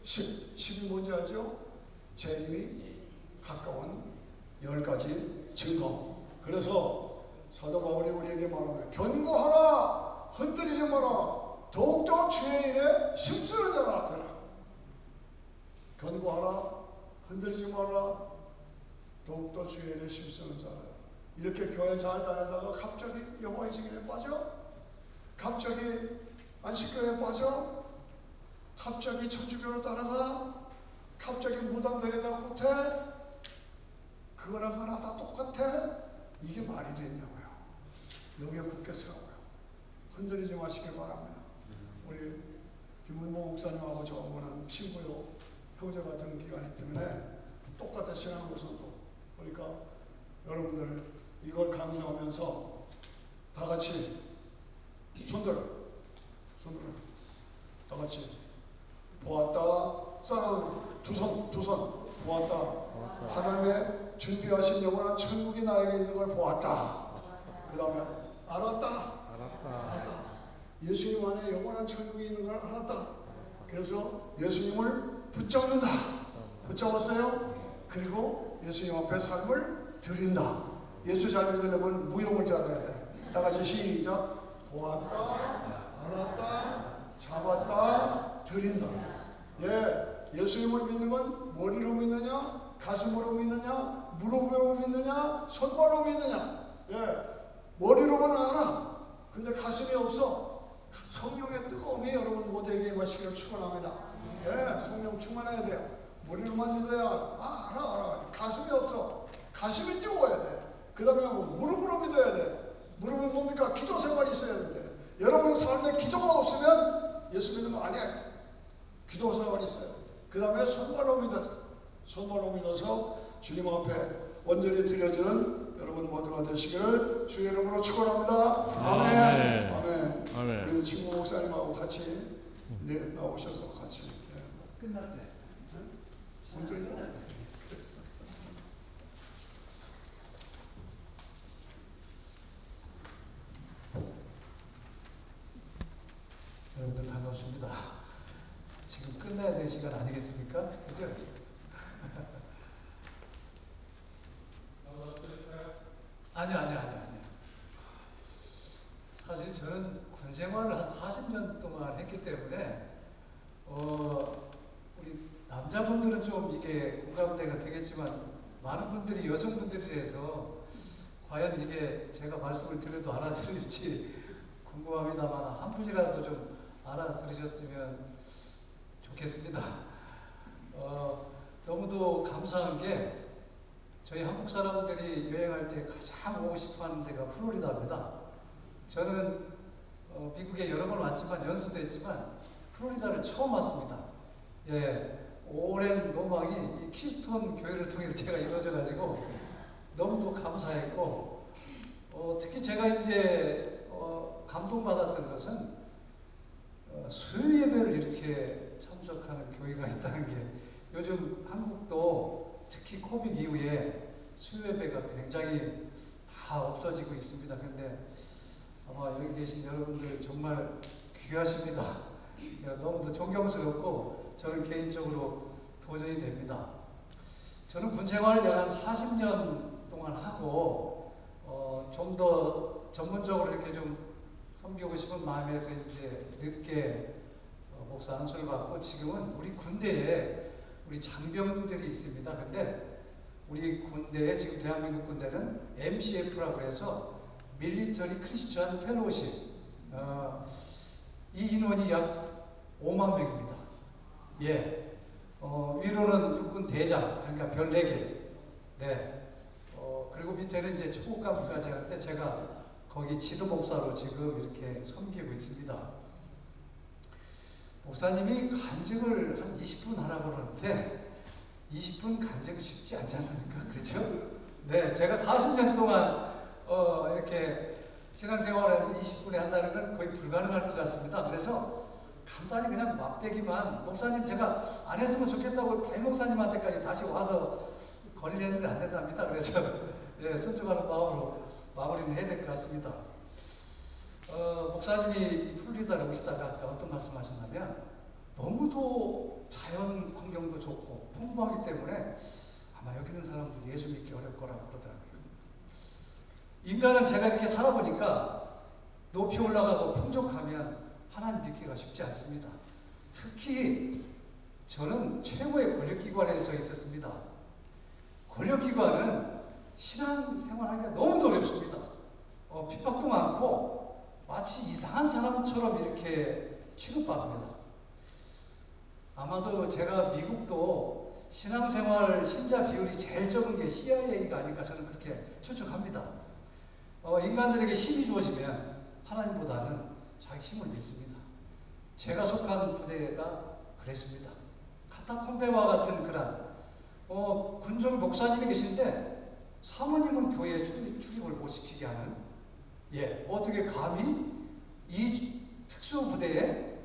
[SPEAKER 1] 10이 뭔지 알죠? 재림이 가까운 10가지 증거. 그래서 사도 바울이 우리에게 말하면 견고하라 흔들리지 마라 더욱더 주의 일에 힘쓰는 자라 하더라. 견고하라 흔들리지 마라 더욱더 주의 일에 힘쓰는 자라. 이렇게 교회 잘 다니다가 갑자기 여호와의 증인에 빠져? 갑자기 안식교회에 빠져? 갑자기 천주교를 따라가? 갑자기 무당들에다 굿해? 그거랑 하나 다 똑같아? 이게 말이 되냐고요. 여기에 굳게 서라고요. 흔들리지 마시길 바랍니다. 우리 김은모 목사님하고 저하고는 친구요 형제 같은 기간이기 때문에 똑같은 신앙 모습도 그러니까 여러분들 이걸 강조하면서 다 같이 손들어 다 같이 보았다 싸움 두 손 보았다 하나님의 준비하신 영원한 천국이 나에게 있는 걸 보았다. 그 다음에 알았다. 예수님 안에 영원한 천국이 있는 걸 알았다. 그래서 예수님을 붙잡는다. 붙잡았어요. 그리고 예수님 앞에 삶을 드린다. 예수 잘 믿으려면 무용을 잘해야 돼. 다 같이 시작. 보았다, 알았다, 잡았다, 드린다. 예, 예수님을 믿는 건 머리로 믿느냐, 가슴으로 믿느냐, 무릎으로 믿느냐, 손발로 믿느냐. 예, 머리로만 알아. 근데 가슴이 없어. 성령의 뜨거움이 여러분 모두에게 임하시기를 축원합니다. 예, 성령 충만해야 돼요. 머리로만 믿어야 알아. 가슴이 없어. 가슴이 뜨거워야 돼. 그 다음에 무릎으로 믿어야 돼. 무릎은 뭡니까? 기도 생활이 있어야 돼. 여러분 삶에 기도가 없으면 예수 믿는 거 아니에요. 기도 생활이 있어요. 그 다음에 손발로 믿어서 주님 앞에 온전히 드려지는 여러분 모두가 되시기를 주의 이름으로 축원합니다. 아멘. 아멘. 아멘. 우리 친구 목사님하고 같이 나오셔서 같이
[SPEAKER 2] 끝났네.
[SPEAKER 1] 온전히
[SPEAKER 2] 여러분들 반갑습니다. 지금 끝나야 될 시간 아니겠습니까? 그죠? 아니요. 사실 저는 군 생활을 한 40년 동안 했기 때문에 우리 남자분들은 좀 이게 공감대가 되겠지만 많은 분들이 여성분들이라서 과연 이게 제가 말씀을 드려도 알아들을지 궁금합니다만 한 분이라도 좀 알아들으셨으면 좋겠습니다. 너무도 감사한 게 저희 한국 사람들이 여행할 때 가장 오고 싶어하는 데가 플로리다입니다. 저는 미국에 여러 번 왔지만 연수도 했지만 플로리다를 처음 왔습니다. 예, 오랜 로망이 이 키스톤 교회를 통해서 제가 이루어져가지고 너무도 감사했고, 특히 제가 이제 감동받았던 것은 수요 예배를 이렇게 참석하는 교회가 있다는 게, 요즘 한국도 특히 코비드 이후에 수요 예배가 굉장히 다 없어지고 있습니다. 그런데 아마 여기 계신 여러분들 정말 귀하십니다. 너무도 존경스럽고 저는 개인적으로 도전이 됩니다. 저는 군 생활을 약 한 40년 동안 하고 좀 더 전문적으로 이렇게 좀 섬기고 싶은 마음에서 이제 늦게 목사 안수를 받고, 지금은 우리 군대에 우리 장병들이 있습니다. 근데 우리 군대에, 지금 대한민국 군대는 MCF라고 해서 밀리터리 크리스천 펠로우십, 이 인원이 약 5만 명입니다. 예. 위로는 육군 대장, 그러니까 별 4개. 네. 그리고 밑에는 이제 초급관까지 하는데, 제가 거기 지도 목사로 지금 이렇게 섬기고 있습니다. 목사님이 간증을 한 20분 하라고 그러는데, 20분 간증이 쉽지 않지 않습니까? 그렇죠? 네. 제가 40년 동안, 이렇게 신앙생활을 20분에 한다는 건 거의 불가능할 것 같습니다. 그래서 간단히 그냥 맛배기만, 목사님 제가 안 했으면 좋겠다고 담임 목사님한테까지 다시 와서 건의를 했는데 안 된답니다. 그래서 예, 순종하는 마음으로 마무리는 해야 될 것 같습니다. 목사님이 플로리다에 오시다가 아까 어떤 말씀 하셨냐면, 너무도 자연 환경도 좋고 풍부하기 때문에 아마 여기 있는 사람들 예수 믿기 어려울 거라고 그러더라고요. 인간은 제가 이렇게 살아보니까 높이 올라가고 풍족하면 하나님 믿기가 쉽지 않습니다. 특히 저는 최고의 권력기관에서 있었습니다. 권력기관은 신앙생활하기가 너무 어렵습니다. 핍박도 많고 마치 이상한 사람처럼 이렇게 취급받습니다. 아마도 제가 미국도 신앙생활 신자 비율이 제일 적은 게 CIA가 아닐까 저는 그렇게 추측합니다. 인간들에게 힘이 주어지면 하나님보다는 자기 힘을 믿습니다. 제가 속한 부대가 그랬습니다. 카타콤베와 같은 그런 군종 목사님이 계신데 사모님은 교회에 출입을 못 시키게 하는, 예, 어떻게 감히 이 특수 부대에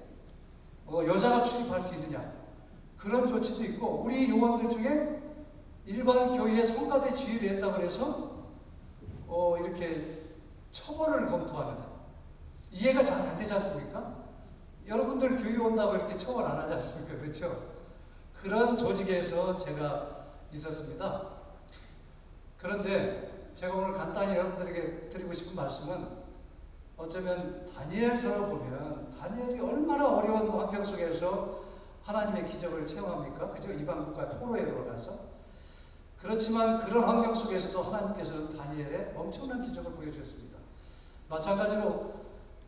[SPEAKER 2] 여자가 출입할 수 있느냐, 그런 조치도 있고, 우리 요원들 중에 일반 교회에 성가대 지휘를 했다고 해서 이렇게 처벌을 검토하는, 이해가 잘 안 되지 않습니까? 여러분들 교회 온다고 이렇게 처벌 안 하지 않습니까? 그렇죠? 그런 조직에서 제가 있었습니다. 그런데 제가 오늘 간단히 여러분들에게 드리고 싶은 말씀은, 어쩌면 다니엘서를 보면 다니엘이 얼마나 어려운 환경 속에서 하나님의 기적을 체험합니까? 그저 이방 국가의 포로에 들어가서. 그렇지만 그런 환경 속에서도 하나님께서는 다니엘의 엄청난 기적을 보여주셨습니다. 마찬가지로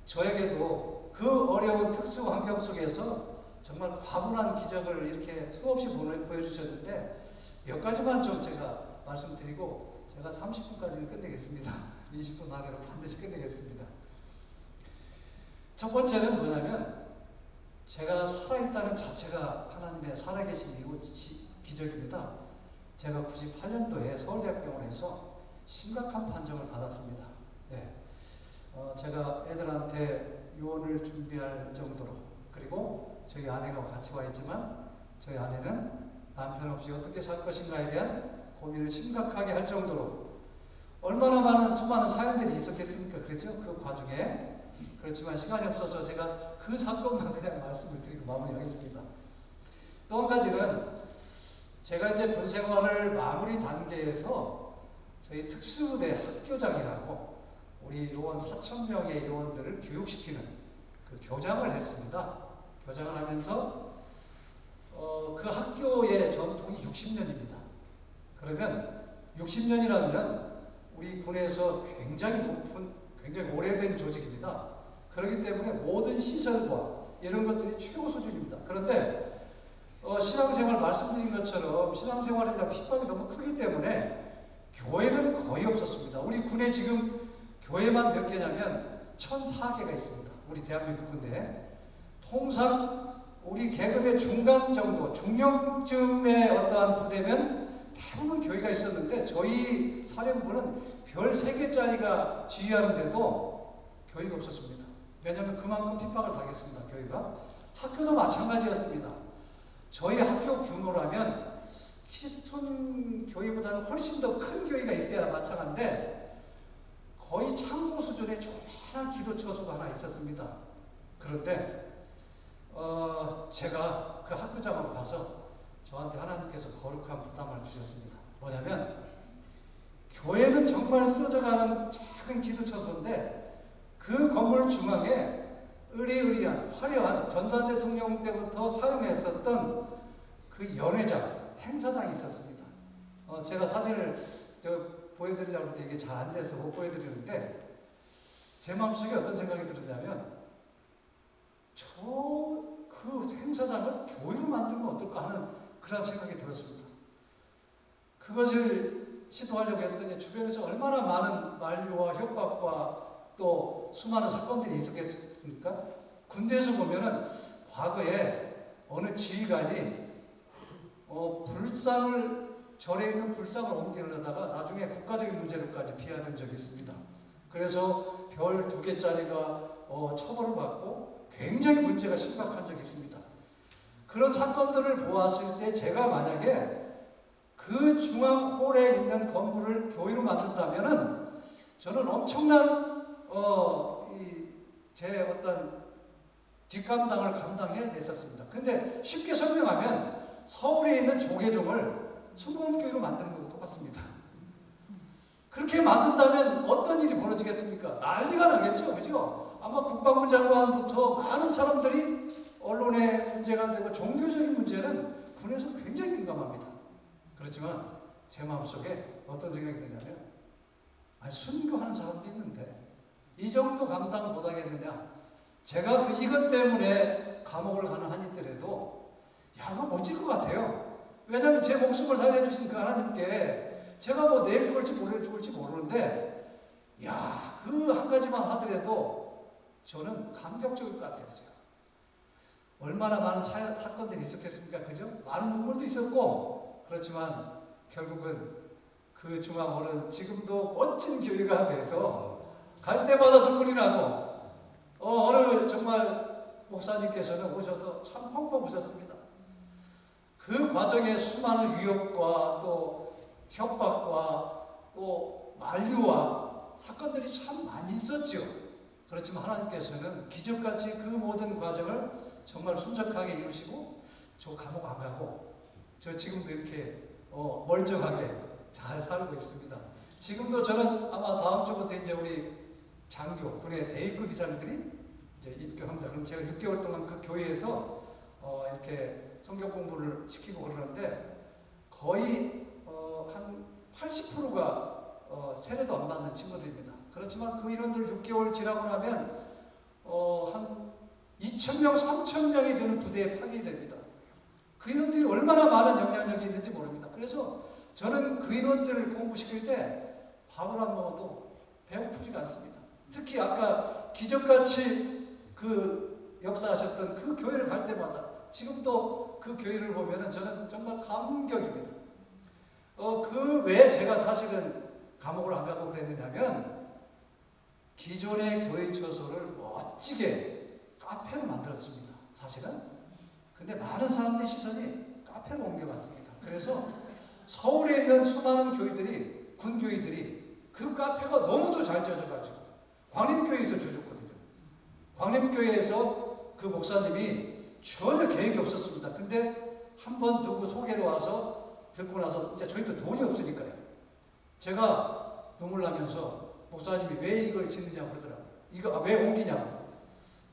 [SPEAKER 2] 저에게도 그 어려운 특수 환경 속에서 정말 과분한 기적을 이렇게 수없이 보여주셨는데, 몇 가지만 좀 제가 말씀드리고 제가 30분까지는 끝내겠습니다. 20분 안으로 반드시 끝내겠습니다. 첫 번째는 뭐냐면, 제가 살아있다는 자체가 하나님의 살아계신 이후 기적입니다. 제가 98년도에 서울대학병원에서 심각한 판정을 받았습니다. 네. 제가 애들한테 유언을 준비할 정도로, 그리고 저희 아내가 같이 와 있지만 저희 아내는 남편 없이 어떻게 살 것인가에 대한 고민을 심각하게 할 정도로 얼마나 많은 수많은 사연들이 있었겠습니까? 그렇죠? 그 과정에. 그렇지만 시간이 없어서 제가 그 사건만 그냥 말씀을 드리고 마무리하겠습니다. 또 한 가지는, 제가 이제 군 생활을 마무리 단계에서 저희 특수부대 학교장이라고 우리 요원 4,000명의 요원들을 교육시키는 그 교장을 했습니다. 교장을 하면서 그 학교의 전통이 60년입니다. 그러면 60년이라면 우리 군에서 굉장히 높은, 굉장히 오래된 조직입니다. 그렇기 때문에 모든 시설과 이런 것들이 최고 수준입니다. 그런데 신앙생활 말씀드린 것처럼 신앙생활에 대한 핍박이 너무 크기 때문에 교회는 거의 없었습니다. 우리 군에 지금 교회만 몇 개냐면 1,004개가 있습니다. 우리 대한민국 군대에. 통상 우리 계급의 중간 정도, 중령쯤의 어떠한 부대면 대부분 교회가 있었는데 저희 사령부는 별 3개짜리가 지휘하는데도 교회가 없었습니다. 왜냐하면 그만큼 핍박을 당했습니다. 교회가. 학교도 마찬가지였습니다. 저희 학교 규모라면 키스톤 교회보다는 훨씬 더 큰 교회가 있어야 마찬가지인데 거의 창고 수준의 조그마한 기도처소가 하나 있었습니다. 그런데 제가 그 학교장으로 가서 저한테 하나님께서 거룩한 부담을 주셨습니다. 뭐냐면 교회는 정말 쓰러져가는 작은 기도처소인데 그 건물 중앙에 의리의리한 화려한 전두환 대통령 때부터 사용했었던 그 연회장, 행사장이 있었습니다. 제가 사진을 보여드리려고 하는데 이게 잘 안 돼서 못 보여드리는데 제 마음속에 어떤 생각이 들었냐면 그 행사장을 교회로 만들면 어떨까 하는 그런 생각이 들었습니다. 그것을 시도하려고 했더니 주변에서 얼마나 많은 만류와 협박과 또 수많은 사건들이 있었겠습니까? 군대에서 보면은 과거에 어느 지휘관이 절에 있는 불상을 옮기려다가 나중에 국가적인 문제로까지 비화된 적이 있습니다. 그래서 별 2개짜리가 처벌을 받고 굉장히 문제가 심각한 적이 있습니다. 그런 사건들을 보았을 때 제가 만약에 그 중앙홀에 있는 건물을 교회로 만든다면은 저는 엄청난 제 어떤 뒷감당을 감당해야 됐었습니다. 근데 쉽게 설명하면 서울에 있는 조계종을 순복음교회로 만드는 것과 똑같습니다. 그렇게 만든다면 어떤 일이 벌어지겠습니까? 난리가 나겠죠, 그죠? 아마 국방부 장관부터 많은 사람들이 언론에 문제가 되고 종교적인 문제는 군에서 굉장히 민감합니다. 그렇지만 제 마음속에 어떤 생각이 드냐면 순교하는 사람도 있는데 이 정도 감당 못하겠느냐? 제가 이것 때문에 감옥을 가는 한이 있더라도 그거 멋질 것 같아요. 왜냐하면 제 목숨을 살려주신 그 하나님께 제가 뭐 내일 죽을지 모레 죽을지 모르는데 그 한 가지만 하더라도 저는 감격적일 것 같았어요. 얼마나 많은 사건들이 있었겠습니까? 그죠? 많은 눈물도 있었고 그렇지만 결국은 그 중앙홀은 지금도 멋진 교회가 돼서 갈 때마다 눈물이 나고 어느 정말 목사님께서는 오셔서 참 펑펑 우셨습니다. 그 과정에 수많은 위협과 또 협박과 또 만류와 사건들이 참 많이 있었죠. 그렇지만 하나님께서는 기적같이 그 모든 과정을 정말 순적하게 이루시고 저 감옥 안 가고 저 지금도 이렇게 멀쩡하게 잘 살고 있습니다. 지금도 저는 아마 다음 주부터 이제 우리 장교, 군의 대위급 이사님들이 이제 입교합니다. 그럼 제가 6개월 동안 그 교회에서 이렇게 성경 공부를 시키고 그러는데 거의 한 80%가 세례도 안 받는 친구들입니다. 그렇지만 그 인원들 6개월 지나고 나면 한 2,000명, 3,000명이 되는 부대에 파견됩니다. 그 인원들이 얼마나 많은 영향력이 있는지 모릅니다. 그래서 저는 그 인원들을 공부시킬 때 밥을 안 먹어도 배고프지가 않습니다. 특히 아까 기적같이 그 역사하셨던 그 교회를 갈 때마다 지금도 그 교회를 보면은 저는 정말 감격입니다. 그 외에 제가 사실은 감옥을 안 가고 그랬느냐면 기존의 교회 처소를 멋지게 카페로 만들었습니다. 사실은. 근데 많은 사람들의 시선이 카페로 옮겨갔습니다. 그래서 서울에 있는 수많은 교회들이, 군교회들이 그 카페가 너무도 잘 지어져가지고 광림교회에서 지어졌거든요. 광림교회에서 그 목사님이 전혀 계획이 없었습니다. 근데 한번 누구 소개로 와서 듣고 나서 이제 저희도 돈이 없으니까요. 제가 눈물 나면서 목사님이 왜 이걸 짓느냐고 그러더라고요. 이거 왜 옮기냐고.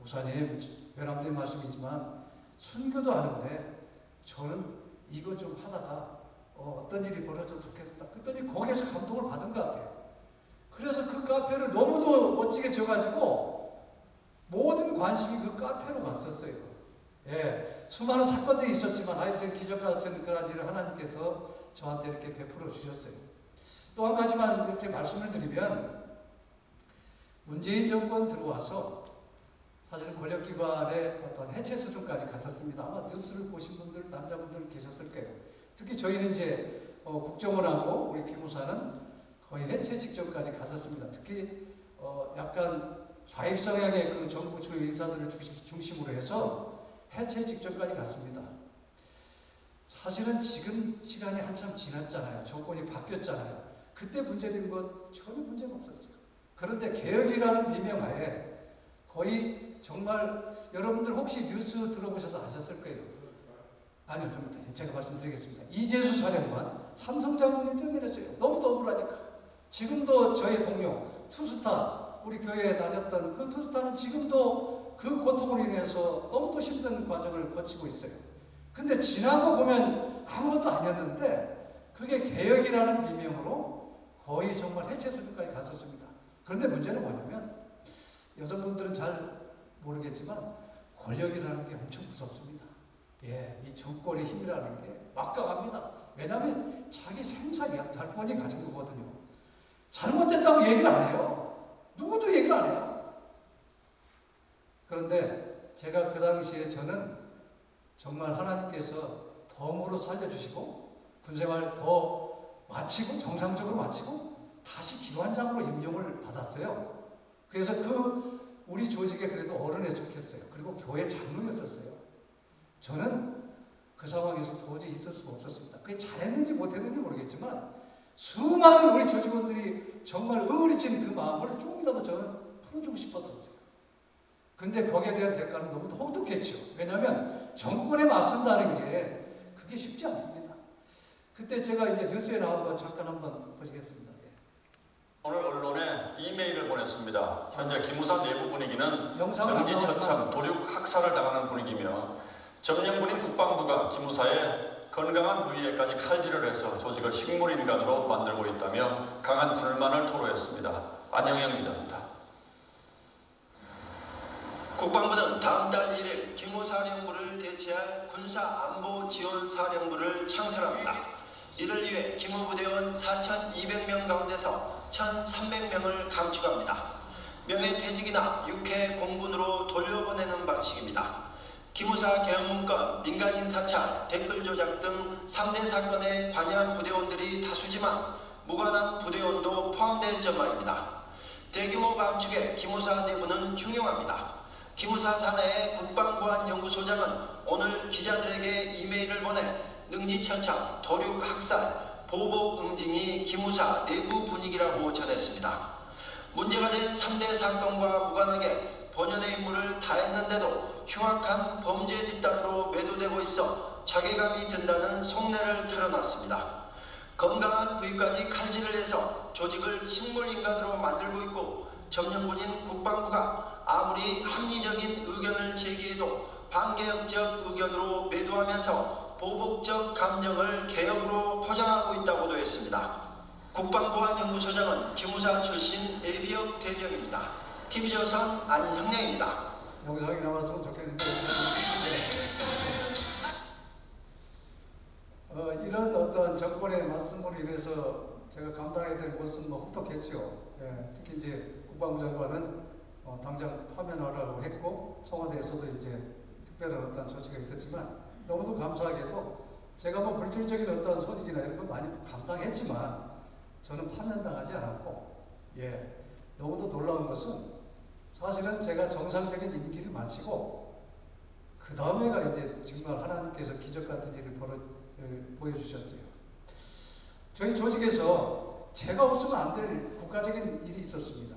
[SPEAKER 2] 목사님, 외람된 말씀이지만 순교도 하는데 저는 이거 좀 하다가 어떤 일이 벌어져도 좋겠다. 그랬더니 거기에서 감동을 받은 것 같아요. 그래서 그 카페를 너무도 멋지게 지어가지고 모든 관심이 그 카페로 갔었어요. 예, 수많은 사건들이 있었지만 하여튼 기적 같은 그런 일을 하나님께서 저한테 이렇게 베풀어 주셨어요. 또 한 가지만 이렇게 말씀을 드리면 문재인 정권 들어와서 사실은 권력기관의 어떤 해체 수준까지 갔었습니다. 아마 뉴스를 보신 분들, 남자분들 계셨을 거예요. 특히 저희는 이제 국정원하고 우리 기무사는 거의 해체 직전까지 갔었습니다. 특히 약간 좌익 성향의 그 정부 주요 인사들을 중심으로 해서 해체 직전까지 갔습니다. 사실은 지금 시간이 한참 지났잖아요. 정권이 바뀌었잖아요. 그때 문제된 것 전혀 문제가 없었어요. 그런데 개혁이라는 비명하에 거의 정말 여러분들 혹시 뉴스 들어보셔서 아셨을 거예요. 아니요, 좀 이따 제가 말씀드리겠습니다. 이재수 사령관 삼성 장군이 뛰어내렸어요. 너무도 억울하니까. 지금도 저의 동료 투스타, 우리 교회에 다녔던 그 투스타는 지금도 그 고통으로 인해서 너무도 힘든 과정을 거치고 있어요. 근데 지나고 보면 아무것도 아니었는데 그게 개혁이라는 비명으로 거의 정말 해체 수준까지 갔었습니다. 그런데 문제는 뭐냐면 여성분들은 잘 모르겠지만 권력이라는 게 엄청 무섭습니다. 예, 이 정권의 힘이라는 게 막강합니다. 왜냐하면 자기 생사기 달권이 가진 거거든요. 잘못됐다고 얘기를 안 해요. 누구도 얘기를 안 해요. 그런데 제가 그 당시에 저는 정말 하나님께서 덤으로 살려주시고 군생활 더 마치고 정상적으로 마치고 다시 기관장으로 임명을 받았어요. 그래서 우리 조직에 그래도 어른에 속했어요. 그리고 교회 장로였었어요. 저는 그 상황에서 도저히 있을 수가 없었습니다. 그게 잘했는지 못했는지 모르겠지만 수많은 우리 조직원들이 정말 의리진 그 마음을 조금이라도 저는 풀어주고 싶었었어요. 근데 거기에 대한 대가는 너무 혹독했죠. 왜냐하면 정권에 맞선다는 게 그게 쉽지 않습니다. 그때 제가 이제 뉴스에 나온 거 잠깐 한번 보시겠습니다.
[SPEAKER 3] 오늘 언론에 이메일을 보냈습니다. 현재 기무사 내부 분위기는
[SPEAKER 2] 영상을
[SPEAKER 3] 명지처참 도륙 학살을 당하는 분위기며 점령군인 국방부가 기무사에 건강한 부위에까지 칼질을 해서 조직을 식물인간으로 만들고 있다며 강한 불만을 토로했습니다. 안영영 기자입니다.
[SPEAKER 4] 국방부는 다음 달 1일 기무사령부를 대체할 군사안보지원사령부를 창설합니다. 이를 위해 기무부대원 4,200명 가운데서 1,300명을 감축합니다. 명예퇴직이나 육해 공군으로 돌려보내는 방식입니다. 기무사 개혁문건, 민간인 사찰, 댓글 조작 등 3대 사건에 관여한 부대원들이 다수지만 무관한 부대원도 포함될 전망입니다. 대규모 감축에 기무사 내부는 흉흉합니다. 기무사 산하의 국방보안연구소장은 오늘 기자들에게 이메일을 보내 능지처참, 도륙 학살, 보복 응징이 기무사 내부 분위기라고 전했습니다. 문제가 된 3대 사건과 무관하게 본연의 임무를 다했는데도 흉악한 범죄 집단으로 매도되고 있어 자괴감이 든다는 속내를 털어놨습니다. 건강한 부위까지 칼질을 해서 조직을 식물인간으로 만들고 있고 점령군인 국방부가 아무리 합리적인 의견을 제기해도 반개혁적 의견으로 매도하면서 보복적 감정을 개혁으로 포장하고 있다고도 했습니다. 국방보안연구소장은 기무사 출신 예비역 대령입니다. TV조선 안형량입니다.
[SPEAKER 2] 영상이 나왔으면 좋겠는데 이런 어떤 정권의 말씀으로 인해서 제가 감당해야 될 것은 혹독했죠. 예, 특히 이제 국방부 장관은 당장 파면하라고 했고 청와대에서도 이제 특별한 어떤 조치가 있었지만 너무도 감사하게도 제가 물질적인 어떤 손익이나 이런 걸 많이 감당했지만 저는 파면당하지 않았고, 예, 너무도 놀라운 것은 사실은 제가 정상적인 임기를 마치고 그 다음에가 이제 정말 하나님께서 기적 같은 일을 보여주셨어요. 저희 조직에서 제가 없으면 안 될 국가적인 일이 있었습니다.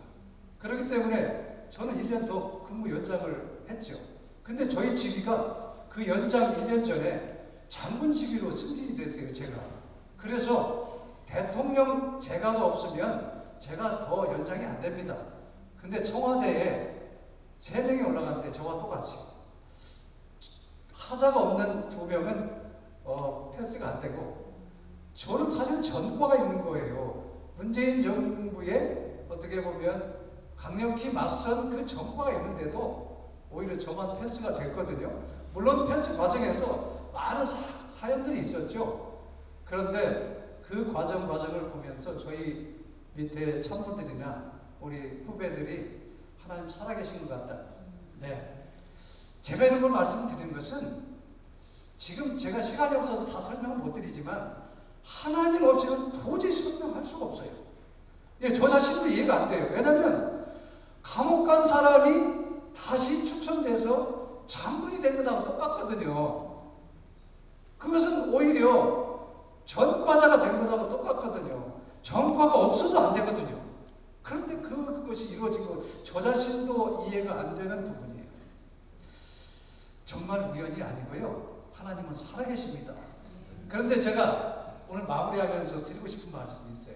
[SPEAKER 2] 그렇기 때문에 저는 1년 더 근무 연장을 했죠. 근데 저희 직위가 그 연장 1년 전에 장군 직위로 승진이 됐어요, 제가. 그래서 대통령 제가가 없으면 제가 더 연장이 안 됩니다. 근데 청와대에 3명이 올라갔는데 저와 똑같이 하자가 없는 2명은 패스가 안 되고 저는 사실 전과가 있는 거예요. 문재인 정부에 어떻게 보면 강력히 맞선 그 전과가 있는데도 오히려 저만 패스가 됐거든요. 물론 패스 과정에서 많은 사연들이 있었죠. 그런데 그 과정을 보면서 저희 밑에 참모들이나 우리 후배들이 하나님 살아계신 것 같다. 네. 제가 이런 걸 말씀드리는 것은 지금 제가 시간이 없어서 다 설명을 못 드리지만 하나님 없이는 도저히 설명할 수가 없어요. 예, 저 자신도 이해가 안 돼요. 왜냐하면 감옥 간 사람이 다시 추천돼서 장군이 된 거하고 똑같거든요. 그것은 오히려 전과자가 된 거하고 똑같거든요. 전과가 없어도 안 되거든요. 그런데 그것이 이루어진 거, 저 자신도 이해가 안 되는 부분이에요. 정말 우연이 아니고요. 하나님은 살아계십니다. 그런데 제가 오늘 마무리하면서 드리고 싶은 말씀이 있어요.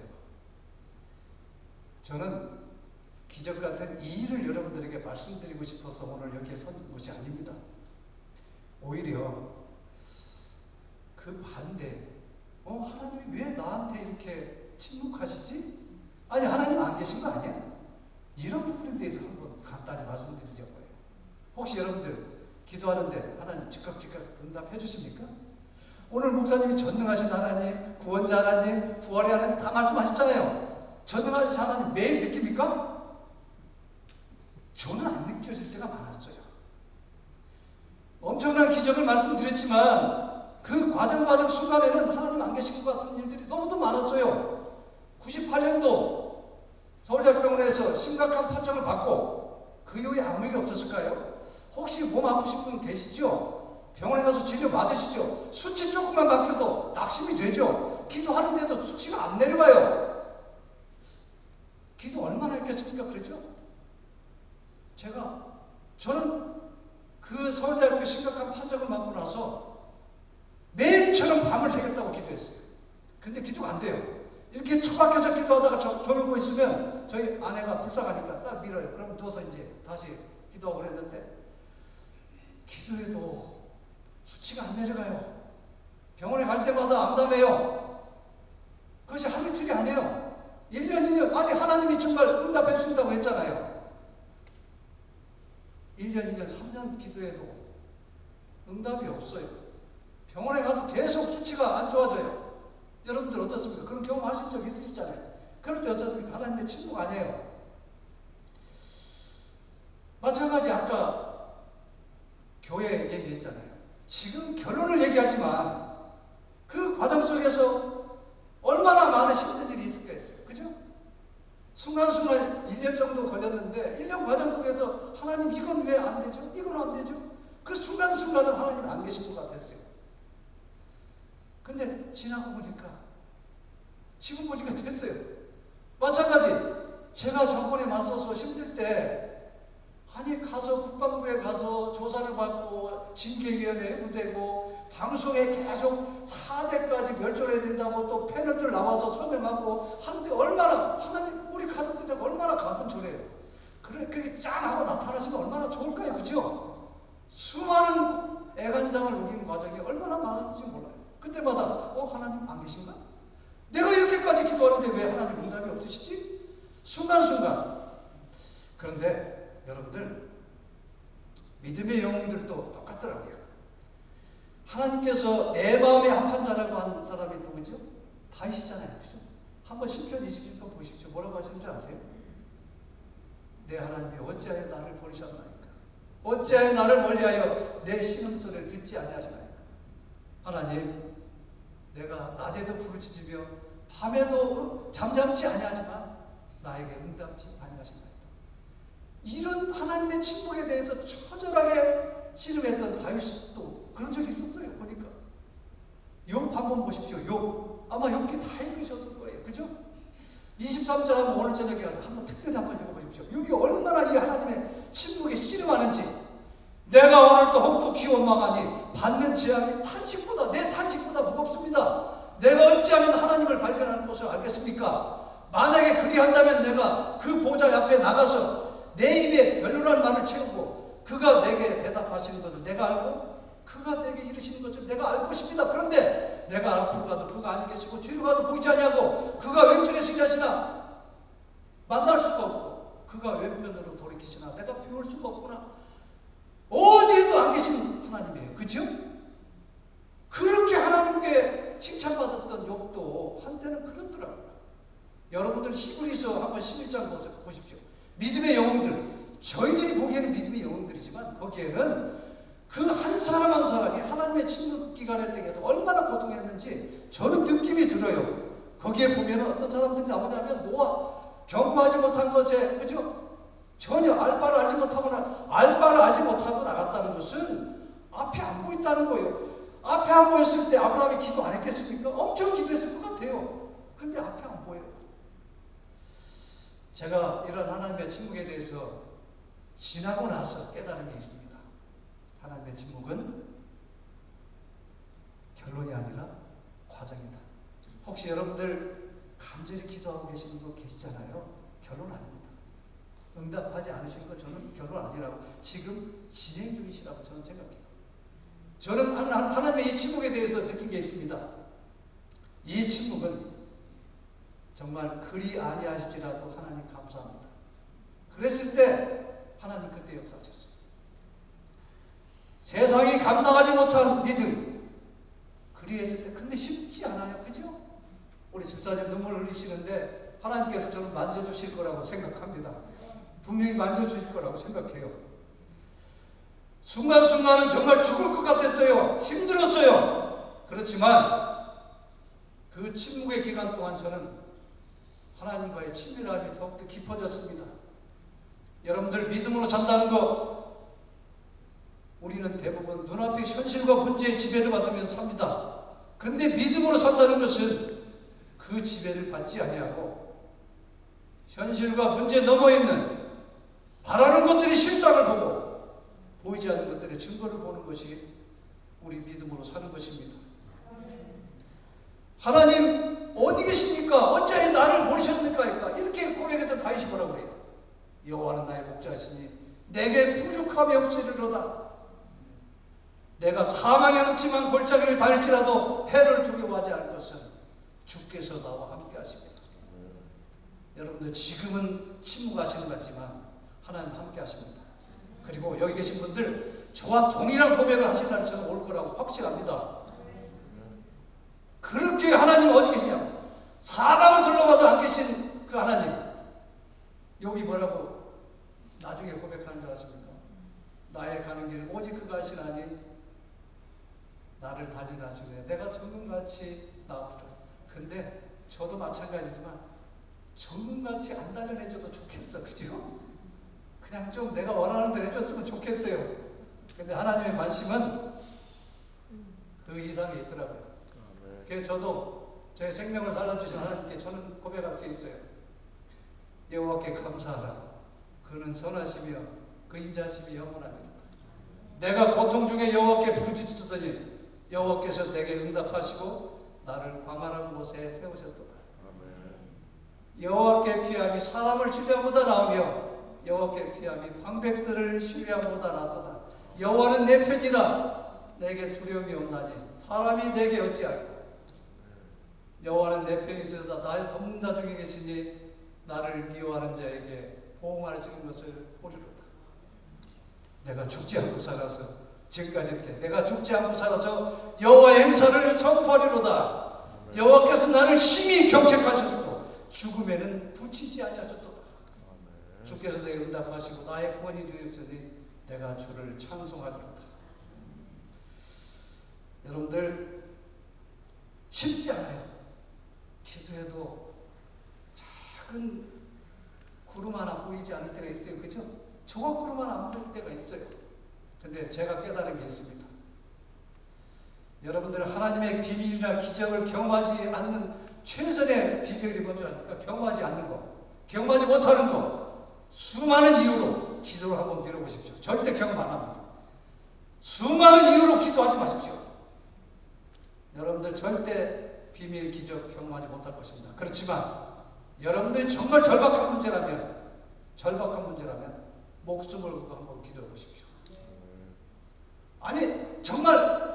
[SPEAKER 2] 저는 기적 같은 이 일을 여러분들에게 말씀드리고 싶어서 오늘 여기에 선 것이 아닙니다. 오히려 그 반대, 하나님이 왜 나한테 이렇게 침묵하시지? 아니, 하나님 안 계신 거 아니야? 이런 부분에 대해서 한번 간단히 말씀드리려고요. 혹시 여러분들 기도하는데 하나님 즉각 응답해 주십니까? 오늘 목사님이 전능하신 하나님, 구원자 하나님, 부활의 하나님 다 말씀하셨잖아요. 전능하신 하나님 매일 느낍니까? 저는 안 느껴질 때가 많았어요. 엄청난 기적을 말씀드렸지만 그 과정 순간에는 하나님 안 계신 것 같은 일들이 너무도 많았어요. 98년도 서울대학병원에서 심각한 판정을 받고 그 이후에 아무 일이 없었을까요? 혹시 몸 아프신 분 계시죠? 병원에 가서 진료 받으시죠? 수치 조금만 바뀌어도 낙심이 되죠? 기도하는데도 수치가 안 내려가요. 기도 얼마나 했겠습니까? 그렇죠? 저는 그 서울대학교 심각한 판정을 받고 나서 매일처럼 밤을 새겠다고 기도했어요. 근데 기도가 안 돼요. 이렇게 처박혀서 기도하다가 졸고 있으면 저희 아내가 불쌍하니까 딱 밀어요. 그럼 누워서 이제 다시 기도하고 그랬는데 기도해도 수치가 안 내려가요. 병원에 갈 때마다 암담해요. 그것이 하루 이틀이 아니에요. 1년, 2년. 아니, 하나님이 정말 응답해 주신다고 했잖아요. 1년, 2년, 3년 기도해도 응답이 없어요. 병원에 가도 계속 수치가 안 좋아져요. 여러분들 어떻습니까? 그런 경험 하신 적 있으시잖아요. 그럴 때 어떻습니까? 하나님의 침묵 아니에요. 마찬가지 아까 교회 얘기했잖아요. 지금 결론을 얘기하지만 그 과정 속에서 얼마나 많은 힘든 일이 있을까요? 그죠? 순간순간 1년 정도 걸렸는데 1년 과정 속에서 하나님 이건 왜 안 되죠? 이건 안 되죠? 그 순간순간은 하나님 안 계신 것 같았어요. 근데 지나고 보니까 지금 보니까 됐어요. 마찬가지 제가 정권에 맞서서 힘들 때 아니 가서 국방부에 가서 조사를 받고 징계위원회에 의무되고 방송에 계속 4대까지 멸종해야 된다고 또 패널들 나와서 설명하고 하는데 얼마나 하나님 우리 가족들이 얼마나 가슴 졸여요. 그렇게 짠하고 나타나시면 얼마나 좋을까요? 그죠? 수많은 애간장을 녹이는 과정이 얼마나 많은지 몰라요. 그때마다 하나님 안 계신가? 내가 이렇게까지 기도하는데 왜 하나님 응답이 없으시지? 순간순간. 그런데 여러분들 믿음의 영웅들도 똑같더라고요. 하나님께서 내 마음에 합한 자라고 한 사람이 누구죠? 다윗이잖아요. 그죠? 한번 시편 20편 보십시오. 뭐라고 하시는지 아세요? 내 하나님이 어찌하여 나를 버리셨나이까? 어찌하여 나를 멀리하여 내 신음소리를 듣지 아니하시나이까? 하나님, 내가 낮에도 부르짖으며 밤에도 잠잠치 아니하지만 나에게 응답지 아니하시나이다. 이런 하나님의 침묵에 대해서 처절하게 씨름했던 다윗도 그런 적이 있었어요. 보니까 욥 한번 보십시오. 욥 아마 욥기 다 읽으셨을 거예요. 그죠? 23절 한번 오늘 저녁에 가서 한번 특별히 한번 읽어보십시오. 욥이 얼마나 이 하나님의 침묵에 씨름하는지. 내가 오늘 또 혹독 기원망하니 받는 재앙이 탄식보다 내 탄식보다 무겁습니다. 내가 어찌하면 하나님을 발견하는 것을 알겠습니까? 만약에 그리한다면 내가 그 보좌 앞에 나가서 내 입에 별로란 말을 채우고 그가 내게 대답하시는 것을 내가 알고 그가 내게 이르시는 것을 내가 알 것입니다. 그런데 내가 앞으로 가도 그가 아니 계시고 뒤로 가도 보이지 아니하고 그가 왼쪽에 승리하시나 만날 수가 없고 그가 왼편으로 돌이키시나 내가 비울 수가 없구나. 어디에도 안 계신 하나님이에요. 그죠? 그렇게 하나님께 칭찬받았던 욥도 한때는 그렇더라고요. 여러분들 히브리서 한번 11장 보십시오. 믿음의 영웅들 저희들이 보기에는 믿음의 영웅들이지만 거기에는 그 한 사람 한 사람이 하나님의 침묵 기간에 대해서 얼마나 고통했는지 저는 느낌이 들어요. 거기에 보면 어떤 사람들이 나오냐면 노아 경고하지 못한 것에 그죠? 전혀 알바를 알지 못하거나 알바를 알지 못하고 나갔다는 것은 앞이 안 보인다는 거예요. 앞에 안 보였을 때 아브라함이 기도 안 했겠습니까? 엄청 기도했을 것 같아요. 그런데 앞에 안 보여요. 제가 이런 하나님의 침묵에 대해서 지나고 나서 깨달은 게 있습니다. 하나님의 침묵은 결론이 아니라 과정이다. 혹시 여러분들 간절히 기도하고 계시는 분 계시잖아요. 결론 아닙니다. 응답하지 않으신 거 저는 결론 아니라고 지금 진행 중이시라고 저는 생각해요. 저는 하나님의 이 침묵에 대해서 느낀 게 있습니다. 이 침묵은 정말 그리 아니하실지라도 하나님 감사합니다. 그랬을 때 하나님 그때 역사하셨어요. 세상이 감당하지 못한 믿음 그리했을 때 근데 쉽지 않아요. 그죠? 우리 집사님 눈물을 흘리시는데 하나님께서 저는 만져주실 거라고 생각합니다. 분명히 만져주실 거라고 생각해요. 순간순간은 정말 죽을 것 같았어요. 힘들었어요. 그렇지만 그 침묵의 기간 동안 저는 하나님과의 친밀함이 더욱더 깊어졌습니다. 여러분들 믿음으로 산다는 거 우리는 대부분 눈앞의 현실과 문제의 지배를 받으면서 삽니다. 근데 믿음으로 산다는 것은 그 지배를 받지 아니하고 현실과 문제 넘어 있는 바라는 것들이 실상을 보고 보이지 않는 것들의 증거를 보는 것이 우리 믿음으로 사는 것입니다. 하나님 어디 계십니까? 어찌하여 나를 버리셨습니까? 이렇게 고백했던 다윗이 뭐라고 그래요? 여호와는 나의 목자시니 내게 부족함이 없으리로다. 내가 사망의 흑침한 골짜기를 다닐지라도 해를 두려워하지 않을 것은 주께서 나와 함께 하십니다. 여러분들 지금은 침묵하시는 것 같지만 하나님 함께 하십니다. 그리고 여기 계신 분들 저와 동일한 고백을 하실 날이 저는 올 거라고 확신합니다. 그렇게 하나님 어디 계시냐? 사방을 둘러봐도 안 계신 그 하나님. 욥이 뭐라고 나중에 고백하는 줄 아십니까? 나의 가는 길 오직 그가 하시나니 나를 달리나 주네. 내가 정금같이 나오리라. 근데 저도 마찬가지지만 정금같이 안 달려내줘도 좋겠어. 그죠? 그냥 좀 내가 원하는 대로 해줬으면 좋겠어요. 근데 하나님의 관심은 그 이상에 있더라고요. 그래서 저도 제 생명을 살려주신 하나님께 저는 고백할 수 있어요. 여호와께 감사하라. 그는 선하시며 그 인자심이 영원합니다. 내가 고통 중에 여호와께 부르짖었더니 여호와께서 내게 응답하시고 나를 광활한 곳에 세우셨도다. 여호와께 피함이 사람을 신뢰함보다 나으며 여호와께 피함이 방백들을 신뢰함보다 낫도다. 여호와는 내 편이라 내게 두려움이 없나니 사람이 내게 어찌할까. 여호와는 내 편이 있으다. 나를 돕는 자 중에 계시니 나를 미워하는 자에게 보응하시는 것을 보리로다. 내가 죽지 않고 살아서 지금까지 이렇게 내가 죽지 않고 살아서 여호와의 행사를 선포하리로다. 여호와께서 나를 심히 경책하셨고 죽음에는 붙이지 아니하셨도다. 주께서 내게 응답하시고 나의 구원이 되었으니 내가 주를 찬송하리로다. 여러분들 쉽지 않아요. 기도해도 작은 구름 하나 보이지 않을 때가 있어요. 그죠? 조각구름 하나 안 보일 때가 있어요. 근데 제가 깨달은 게 있습니다. 여러분들 하나님의 비밀이나 기적을 경험하지 않는 최선의 비결이 뭔지 아십니까? 경험하지 않는 거. 경험하지 못하는 거. 수많은 이유로 기도를 한번 밀어보십시오. 절대 경험 안 합니다. 수많은 이유로 기도하지 마십시오. 여러분들 절대 비밀 기적 경험하지 못할 것입니다. 그렇지만 여러분들이 정말 절박한 문제라면 목숨을 걸고 한번 기도해 보십시오. 아니 정말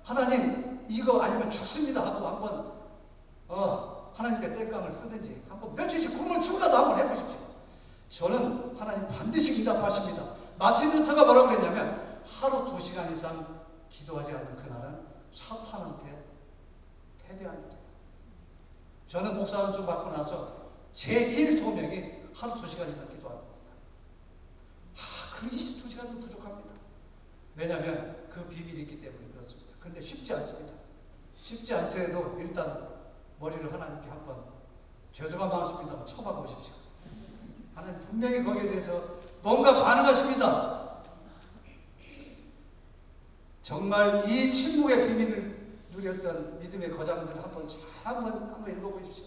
[SPEAKER 2] 하나님 이거 아니면 죽습니다 하고 한번 하나님께 땔감을 쓰든지 한번 며칠씩 굶을 죽으라도 한번 해보십시오. 저는 하나님 반드시 응답하십니다. 마틴 루터가 뭐라고 그랬냐면 하루 2시간 이상 기도하지 않는 그날은 사탄한테 패배합니다. 저는 목사 안수 받고 나서 제1소명이 하루 2시간 이상 기도합니다. 그 22시간도 부족합니다. 왜냐하면 그 비밀이 있기 때문에 그렇습니다. 그런데 쉽지 않습니다. 쉽지 않더라도 일단 머리를 하나님께 한번 죄송한 마음입니다. 쳐봐 보십시오. 하나님 분명히 거기에 대해서 뭔가 반응하십니다. 정말 이 침묵의 비밀을 누렸던 믿음의 거장들 한번 읽어보십시오.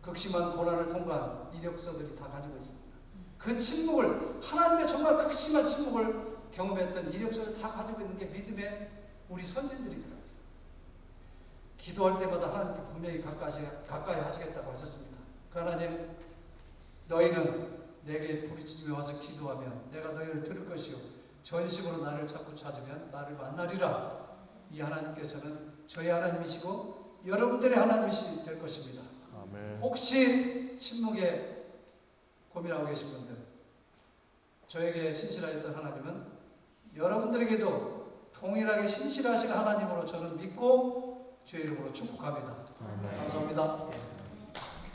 [SPEAKER 2] 극심한 고난을 통과한 이력서들이 다 가지고 있습니다. 그 침묵을 하나님의 정말 극심한 침묵을 경험했던 이력서를 다 가지고 있는 게 믿음의 우리 선진들이더라고요. 기도할 때마다 하나님께 분명히 가까이 하시겠다고 하셨습니다. 그 하나님, 너희는 내게 부르짖으며 와서 기도하면 내가 너희를 들을 것이요 전심으로 나를 자꾸 찾으면 나를 만나리라. 이 하나님께서는 저희 하나님이시고 여러분들의 하나님이시 될 것입니다.
[SPEAKER 5] 아멘.
[SPEAKER 2] 혹시 침묵에 고민하고 계신 분들, 저에게 신실하였던 하나님은 여러분들에게도 동일하게 신실하신 하나님으로 저는 믿고 주의 이름으로 축복합니다.
[SPEAKER 5] 아멘.
[SPEAKER 2] 감사합니다.